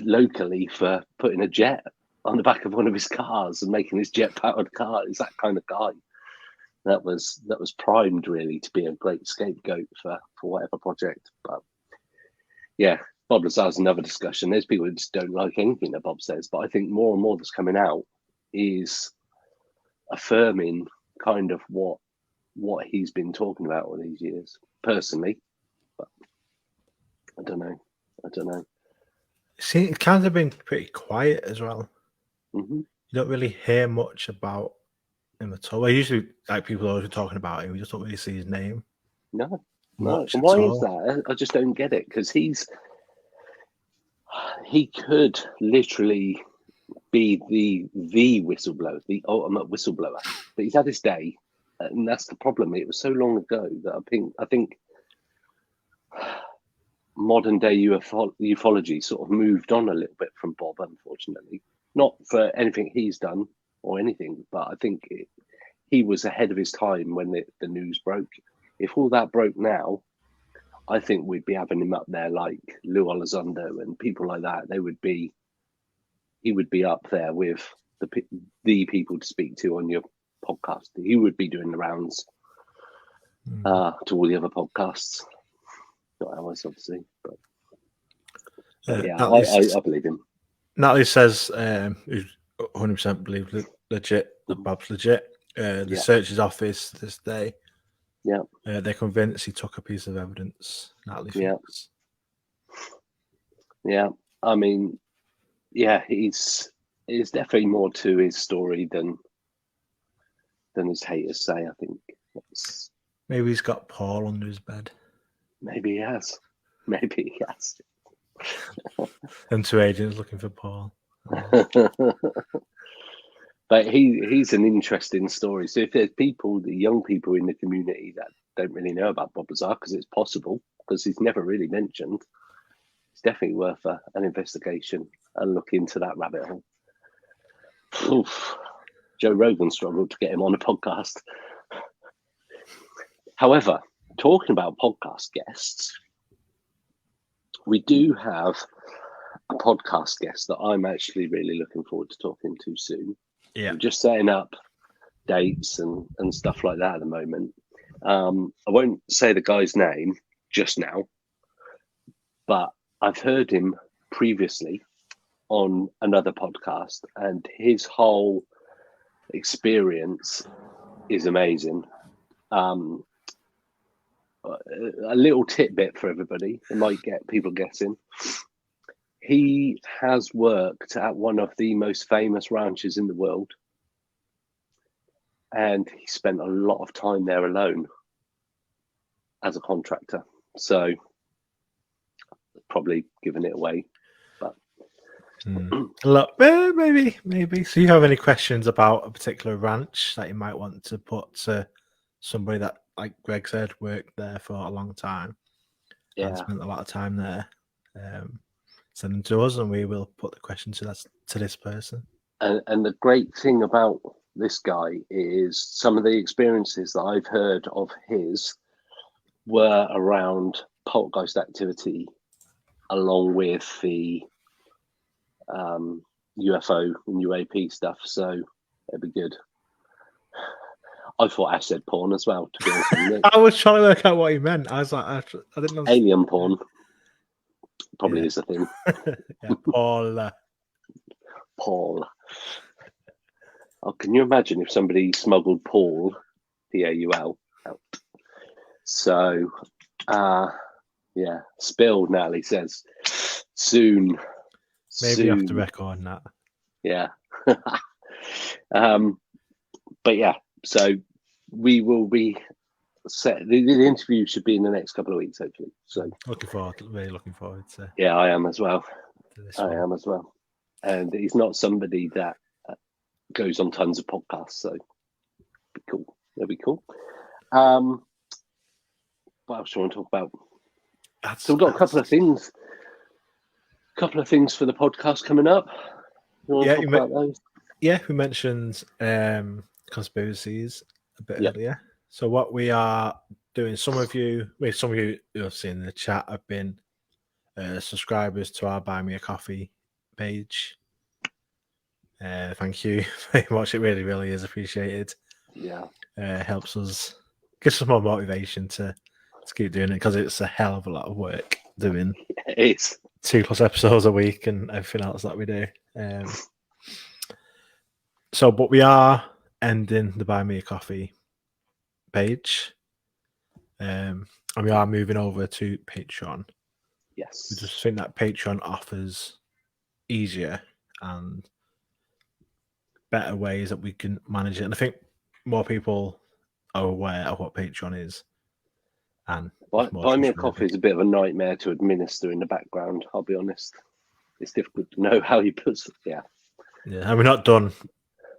locally for putting a jet on the back of one of his cars and making his jet powered car. He's that kind of guy. That was primed really to be a great scapegoat for whatever project. But yeah, Bob Lazar's another discussion. There's people who just don't like anything that Bob says, but I think more and more that's coming out is affirming kind of what he's been talking about all these years, personally. But I don't know. See, it kind of been pretty quiet as well. You don't really hear much about him at all. I usually, like, people always talking about him. We just don't really see his name No. much And at why is all. that? I just don't get it, because he could literally be the whistleblower, the ultimate whistleblower, but he's had his day, and that's the problem. It was so long ago that I think modern day ufology sort of moved on a little bit from Bob, unfortunately. Not for anything he's done or anything, but I think he was ahead of his time when the news broke. If all that broke now, I think we'd be having him up there like Lou Elizondo and people like that. He would be up there with the people to speak to on your podcast. He would be doing the rounds to all the other podcasts. Not ours, obviously, but yeah, I believe him. Natalie says 100% believe legit that Bob's legit. The search his office this day. Yeah. They're convinced he took a piece of evidence. Natalie thinks. Yeah. I mean, yeah, there's definitely more to his story than his haters say. I think maybe he's got Paul under his bed. Maybe he has. And 2 agents looking for Paul. But he's an interesting story. So if there's the young people in the community that don't really know about Bob Lazar, because it's possible, because he's never really mentioned, it's definitely worth an investigation and look into that rabbit hole. Oof. Joe Rogan struggled to get him on a podcast. However, talking about podcast guests, we do have a podcast guest that I'm actually really looking forward to talking to soon. Yeah. We're just setting up dates and stuff like that at the moment. I won't say the guy's name just now, but I've heard him previously on another podcast, and his whole experience is amazing. A little tidbit for everybody, it might get people guessing. He has worked at one of the most famous ranches in the world, and he spent a lot of time there alone as a contractor. So probably giving it away, but look, maybe. So you have any questions about a particular ranch that you might want to put to somebody that, like Greg said, worked there for a long time and spent a lot of time there? Send them to us, and we will put the question to this person. And the great thing about this guy is some of the experiences that I've heard of his were around poltergeist activity, along with the UFO and UAP stuff. So it'd be good. I thought I said porn as well, to be honest with you. I was trying to work out what he meant. I was like, I didn't know. Alien porn probably is a thing. Yeah, Paul. Oh, can you imagine if somebody smuggled Paul, Paul, out? So, yeah, spill, Natalie says. Soon. Maybe you have to record that. Yeah. But yeah, so we will be set. The interview should be in the next couple of weeks, hopefully. So really looking forward to. Yeah, I am as well. And he's not somebody that goes on tons of podcasts, so that'd be cool. What else do you want to talk about? So we've got a couple of things for the podcast coming up. You want to talk about those? Yeah, we mentioned conspiracies a bit earlier. So what we are doing, some of you who have seen in the chat have been subscribers to our Buy Me a Coffee page. Thank you very much. It really, really is appreciated. Yeah. Helps us, gives us more motivation to keep doing it, because it's a hell of a lot of work doing it is 2+ episodes a week and everything else that we do. But we are ending the Buy Me a Coffee page, and we are moving over to Patreon. Yes. We just think that Patreon offers easier and better ways that we can manage it, and I think more people are aware of what Patreon is And Buy me a coffee is a bit of a nightmare to administer in the background. I'll be honest. It's difficult to know how he puts. Yeah. Yeah, and we're not done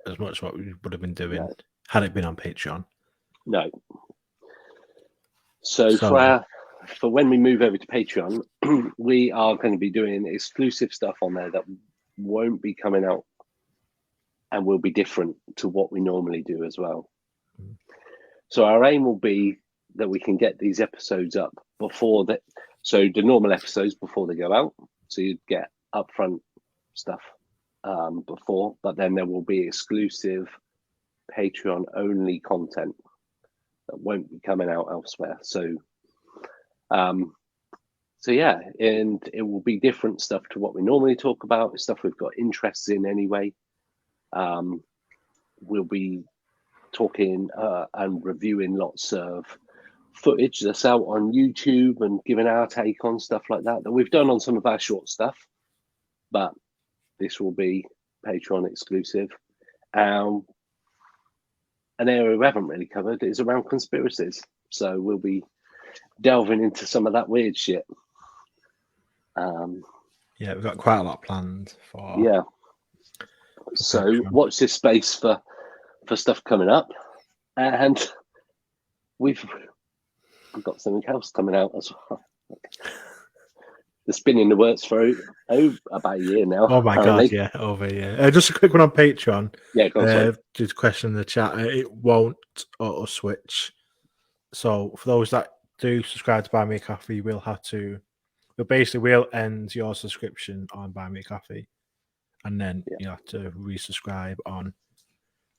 as much what we would have been doing had it been on Patreon. No. So for when we move over to Patreon, we are going to be doing exclusive stuff on there that won't be coming out and will be different to what we normally do as well. So our aim will be that we can get these episodes up before that. So the normal episodes before they go out. So you'd get upfront stuff before, but then there will be exclusive Patreon only content that won't be coming out elsewhere. So yeah, and it will be different stuff to what we normally talk about. It's stuff we've got interests in anyway. We'll be talking and reviewing lots of footage that's out on YouTube and giving our take on stuff like that we've done on some of our short stuff, but this will be Patreon exclusive. An area we haven't really covered is around conspiracies, so we'll be delving into some of that weird shit. Yeah, we've got quite a lot planned for. Yeah. So Patreon. Watch this space for stuff coming up, and we've got something else coming out as well. It's been in the works for about a year now. Oh my god, yeah, over a year. Just a quick one on Patreon. Yeah, go on. Just a question in the chat. It won't auto switch. So for those that do subscribe to Buy Me a Coffee, you will have to. But basically, we'll end your subscription on Buy Me a Coffee, and then you have to resubscribe on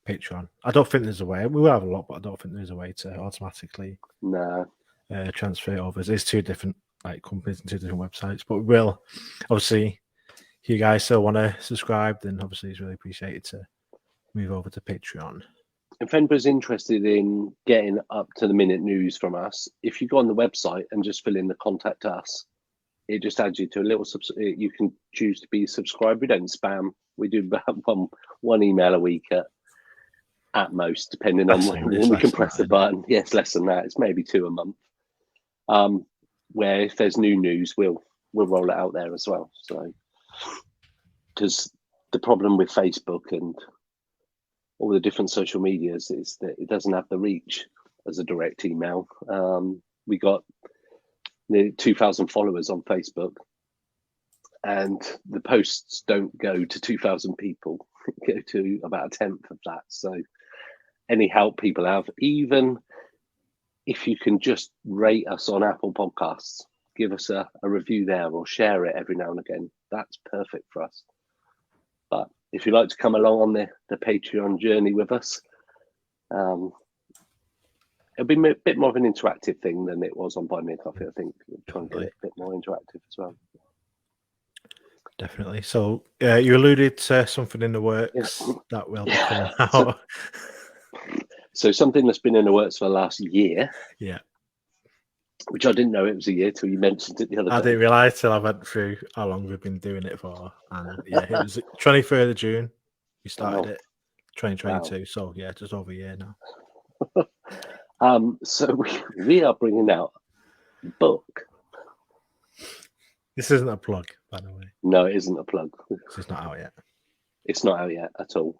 Patreon. I don't think there's a way. We will have a lot, but I don't think there's a way to automatically transfer it over. It's two different companies and two different websites. But we will, obviously, if you guys still want to subscribe, then obviously it's really appreciated to move over to Patreon. If anybody's interested in getting up to the minute news from us, if you go on the website and just fill in the contact us, it just adds you to a little. You can choose to be subscribed. We don't spam. We do about one email a week at most, depending on when we can press the button. Yes, less than that. It's maybe 2 a month. Where if there's new news, we'll roll it out there as well. So, because the problem with Facebook and all the different social medias is that it doesn't have the reach as a direct email. We got nearly 2,000 followers on Facebook, and the posts don't go to 2,000 people. They go to about 1/10 of that. So any help people have, even if you can just rate us on Apple Podcasts, give us a review there or share it every now and again, that's perfect for us. But if you'd like to come along on the Patreon journey with us, it'll be a bit more of an interactive thing than it was on Buy Me a Coffee. I think we'll try and get it a bit more interactive as well. Definitely. So you alluded to something in the works that will be coming out. So something that's been in the works for the last year. Yeah. Which I didn't know it was a year till you mentioned it the other day. I didn't realise till I went through how long we've been doing it for. And yeah, it was 23rd of June. We started it 2022. Wow. So yeah, just over a year now. So we are bringing out a book. This isn't a plug, by the way. No, it isn't a plug. It's not out yet. It's not out yet at all.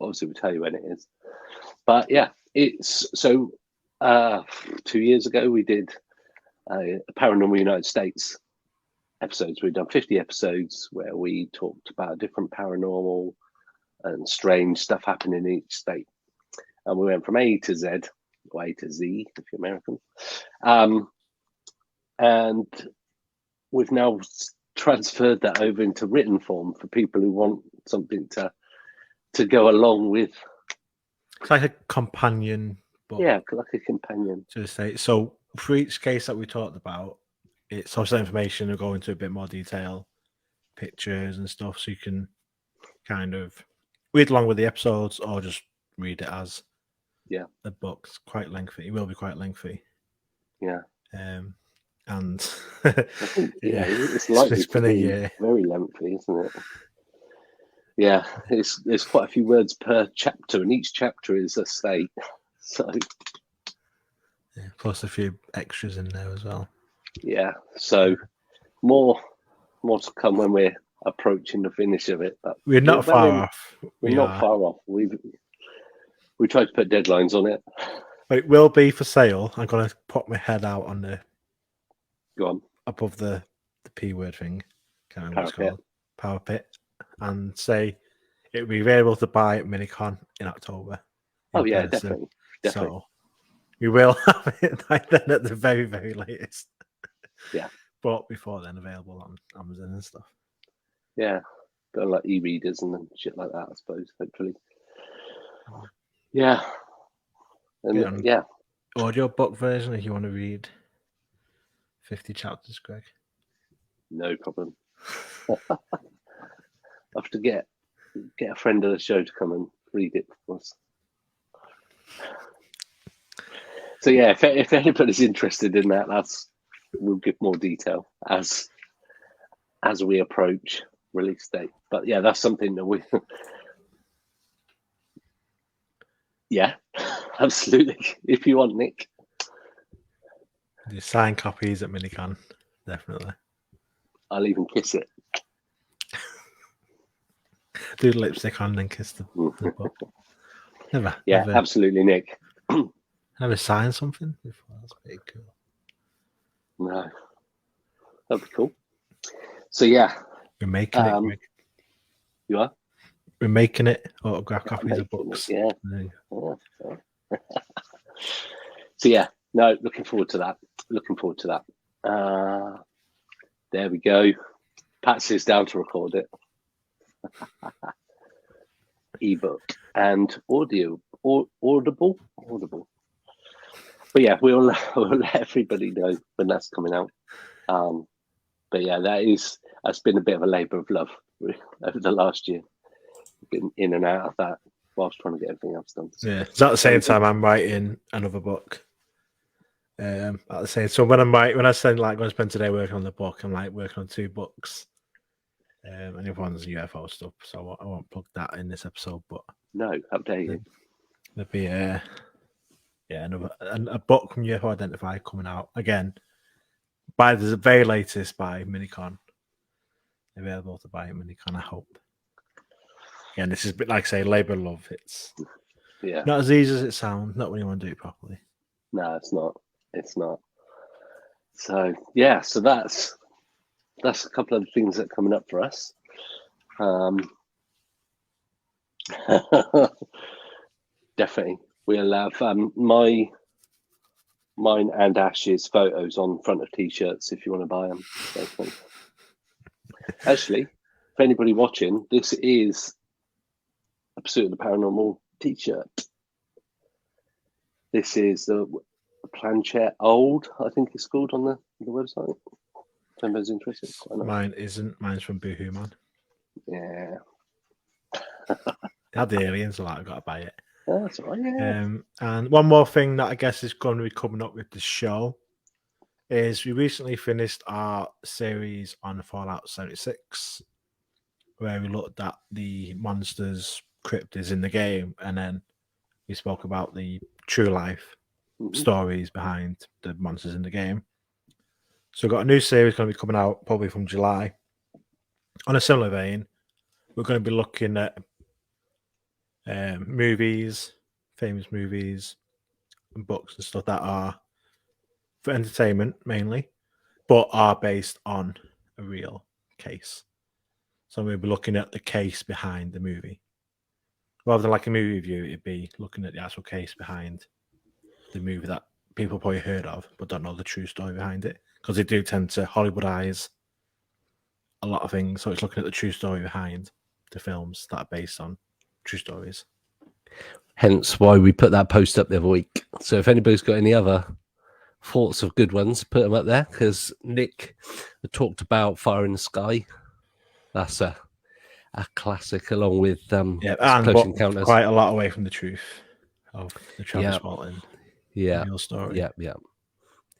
Obviously, we'll tell you when it is. But yeah, it's so 2 years ago we did a Paranormal United States episodes. We've done 50 episodes where we talked about different paranormal and strange stuff happening in each state. And we went from A to Z, or A to Z if you're American. And we've now transferred that over into written form for people who want something to go along with. It's like a companion book. Yeah, like a companion. To say. So for each case that we talked about, it's also information will go into a bit more detail, pictures and stuff, so you can kind of read along with the episodes or just read it as a book. It's quite lengthy. It will be quite lengthy. Yeah. And I think, it's been a year. Very lengthy, isn't it? Yeah, there's quite a few words per chapter, and each chapter is a state. So Yeah, plus a few extras in there as well. Yeah, so more to come when we're approaching the finish of it. But We're not far off. We're not far off. We tried to put deadlines on it. But it will be for sale. I'm gonna put my head out on the Go on. above the P word thing. Can't remember what it's Parapet. called. Parapet, and say it will be available to buy at Minicon in October. Oh in yeah, person. definitely. So we will have it by then at the very, very latest. Yeah. But before then, available on Amazon and stuff. Yeah, got like e-readers and shit like that, I suppose. Hopefully. Yeah. And yeah. Audio book version if you want to read 50 chapters, Greg. No problem. I have to get a friend of the show to come and read it for us. So yeah, if anybody's interested in that, we'll give more detail as we approach release date. But yeah, that's something that we yeah, absolutely. If you want, Nick. The signed copies at Minicon, definitely. I'll even kiss it. Do lipstick on and then kiss the book. Never. Absolutely, Nick. Never signed something before. That's pretty cool. No, that'd be cool. So yeah, we're making it. Greg. You are. We're making it. Autograph copies of books. Yeah. So yeah, no, looking forward to that. There we go. Patsy's down to record it. Ebook and audio, audible. But yeah, we'll let everybody know when that's coming out. But yeah, that's been a bit of a labour of love over the last year. Getting in and out of that whilst trying to get everything else done. Yeah, it's at the same time I'm writing another book. At the same, so when I said like going to spend today working on the book, I'm like working on 2 books. And the other one's UFO stuff, so I won't plug that in this episode. But no, how dare you? There'll be a book from UFO Identify coming out again by the very latest by Minicon. Available to buy at Minicon, I hope. Again, this is a bit like say labour of love. It's not as easy as it sounds. Not when you want to do it properly. No, it's not. It's not. So yeah, so that's a couple of the things that are coming up for us. Definitely, we'll have mine and Ash's photos on front of t-shirts if you want to buy them. Actually, if anybody watching, this is a Pursuit of the Paranormal t-shirt. This is the Planchette Old, I think it's called on the website. If anybody's interested. Mine isn't. Mine's from Boohoo Man. Yeah. Had the aliens, so like, I've got to buy it. That's all right, yeah. And one more thing that I guess is going to be coming up with the show is we recently finished our series on Fallout 76, where we looked at the monsters, cryptids in the game, and then we spoke about the true life stories behind the monsters in the game. So we've got a new series going to be coming out probably from July. On a similar vein, we're going to be looking at movies, famous movies, and books and stuff that are for entertainment mainly, but are based on a real case. So we'll be looking at the case behind the movie. Rather than like a movie review, it'd be looking at the actual case behind the movie that people probably heard of, but don't know the true story behind it. Because they do tend to Hollywoodize a lot of things. So it's looking at the true story behind the films that are based on true stories. Hence why we put that post up the other week. So if anybody's got any other thoughts of good ones, put them up there. Because Nick talked about Fire in the Sky. That's a classic, along with and Close Encounters. Quite a lot away from the truth of the Travis Walton real story. Yeah.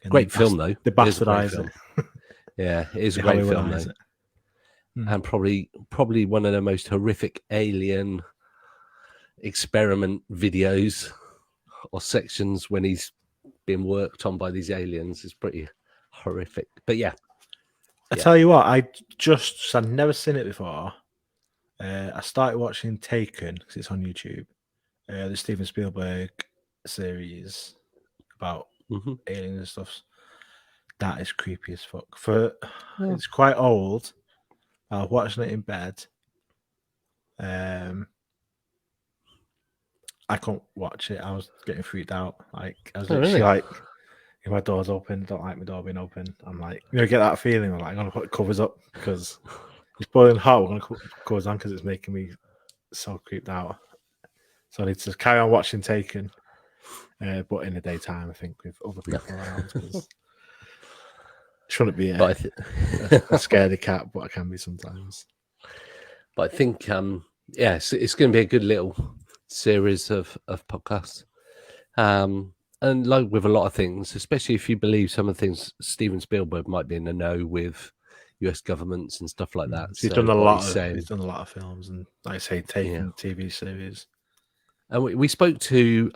And great film though. The bastardize it. Yeah, it is a great film though. And probably one of the most horrific alien experiment videos or sections when he's being worked on by these aliens is pretty horrific. But yeah, I tell you what, I'd never seen it before. I started watching Taken because it's on YouTube. The Steven Spielberg series about mhm. aliens and stuff. That is creepy as fuck. Yeah. It's quite old. I was watching it in bed. I couldn't watch it. I was getting freaked out. Like I was Oh, literally really? like, if my door's open, don't like my door being open. I'm like, get that feeling. I'm like, I'm gonna put the covers up because it's boiling hot. We're gonna put covers on because it's making me so creeped out. So I need to carry on watching Taken, but in the daytime, I think, with other people around, because shouldn't be But a scaredy cat, but I can be sometimes. But I think, it's going to be a good little series of podcasts. And like with a lot of things, especially if you believe some of the things, Steven Spielberg might be in the know with US governments and stuff like that. He's So done a what lot he's of saying, he's done a lot of films, and like I say, Taken TV series. and we spoke to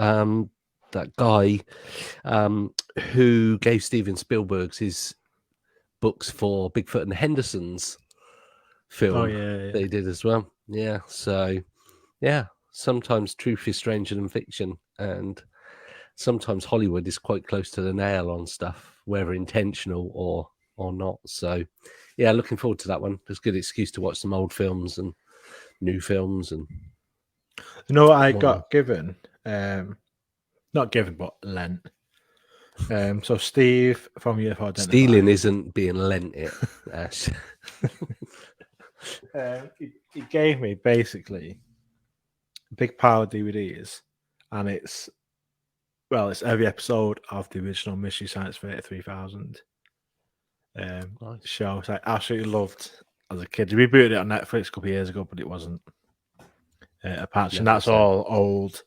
that guy who gave Steven Spielberg's his books for Bigfoot and the Hendersons film. Oh yeah. They did as well. Yeah. So yeah, sometimes truth is stranger than fiction, and sometimes Hollywood is quite close to the nail on stuff, whether intentional or not. So yeah, looking forward to that one. It's a good excuse to watch some old films and new films. And You know what I got given? Not given, but lent. So Steve from UFO Identify. Stealing isn't being lent it, Ash. He gave me basically a big pile of DVDs, and it's every episode of the original Mystery Science Theater 3000 Nice. show. Which I absolutely loved as a kid. They rebooted it on Netflix a couple of years ago, but it wasn't a patch. And that's all old,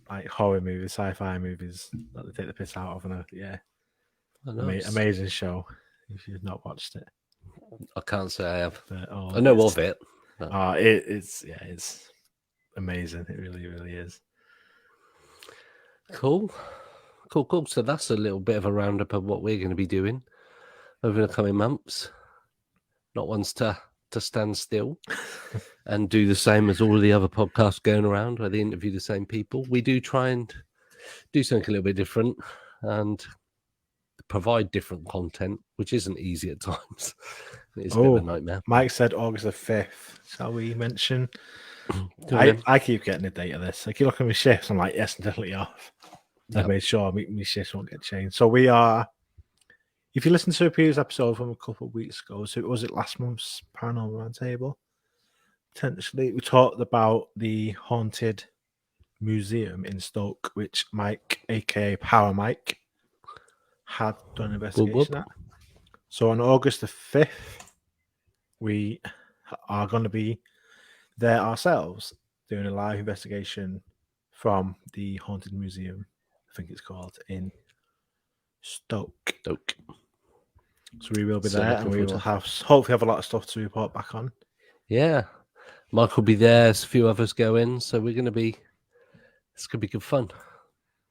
like horror movies, sci-fi movies that they take the piss out of. And Oh, nice. Amazing show. If you've not watched it, I can't say I have. but, I know of it. But... it's amazing. It really, really is. Cool. So that's a little bit of a roundup of what we're going to be doing over the coming months. Not ones to stand still and do the same as all the other podcasts going around where they interview the same people. We do try and do something a little bit different and provide different content, which isn't easy at times. It's a bit of a nightmare. Mike said August the 5th. Shall we mention? I keep getting the date of this. I keep looking at my shifts. I'm like, yes, definitely off. Yep. I made sure my shifts won't get changed. So we are, if you listen to a previous episode from a couple of weeks ago, so was it last month's Paranormal Roundtable? Potentially, we talked about the haunted museum in Stoke, which Mike, aka Power Mike, had done an investigation at. So on August the 5th, we are going to be there ourselves doing a live investigation from the haunted museum, I think it's called, in Stoke. So we will be there, and we will hopefully have a lot of stuff to report back on. Yeah, Mike will be there. There's a few others going, so we're going to be. It's going to be good fun.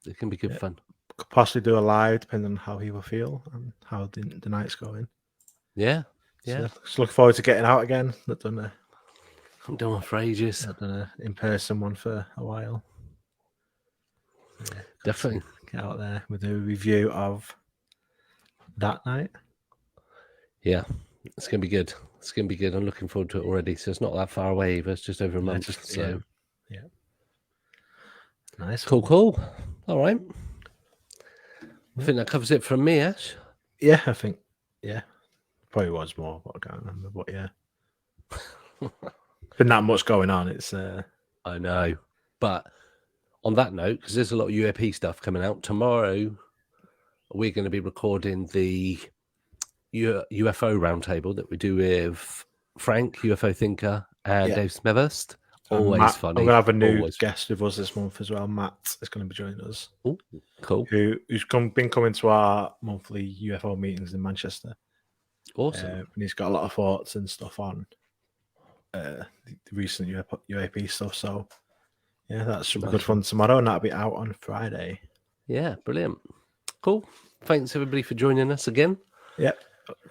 It can be good fun. Could possibly do a live, depending on how people feel and how the night's going. Yeah. So look forward to getting out again. Not done I'm done one for ages. Not done an in-person one for a while. So definitely get out there with a review of that night. Yeah, it's going to be good. It's going to be good. I'm looking forward to it already. So it's not that far away either. It's just over a month. Yeah. Nice. Cool. All right. I think that covers it from me, Ash. Yeah, I think. Yeah. Probably was more, but I can't remember. But yeah. Been that much going on. It's I know. But on that note, because there's a lot of UAP stuff coming out, tomorrow we're going to be recording the UFO roundtable that we do with Frank, UFO Thinker, and Dave Smethurst. Always Matt, funny. I'm going to have a new guest with us this month as well. Matt is going to be joining us. Ooh, cool. Who's been coming to our monthly UFO meetings in Manchester. Awesome. And he's got a lot of thoughts and stuff on the recent UAP stuff. So, yeah, that should be good fun tomorrow, and that'll be out on Friday. Yeah, brilliant. Cool. Thanks everybody for joining us again. Yep.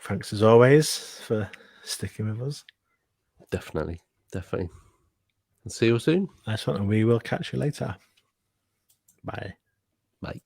Thanks as always for sticking with us. Definitely. And see you soon. Nice one. And we will catch you later. Bye.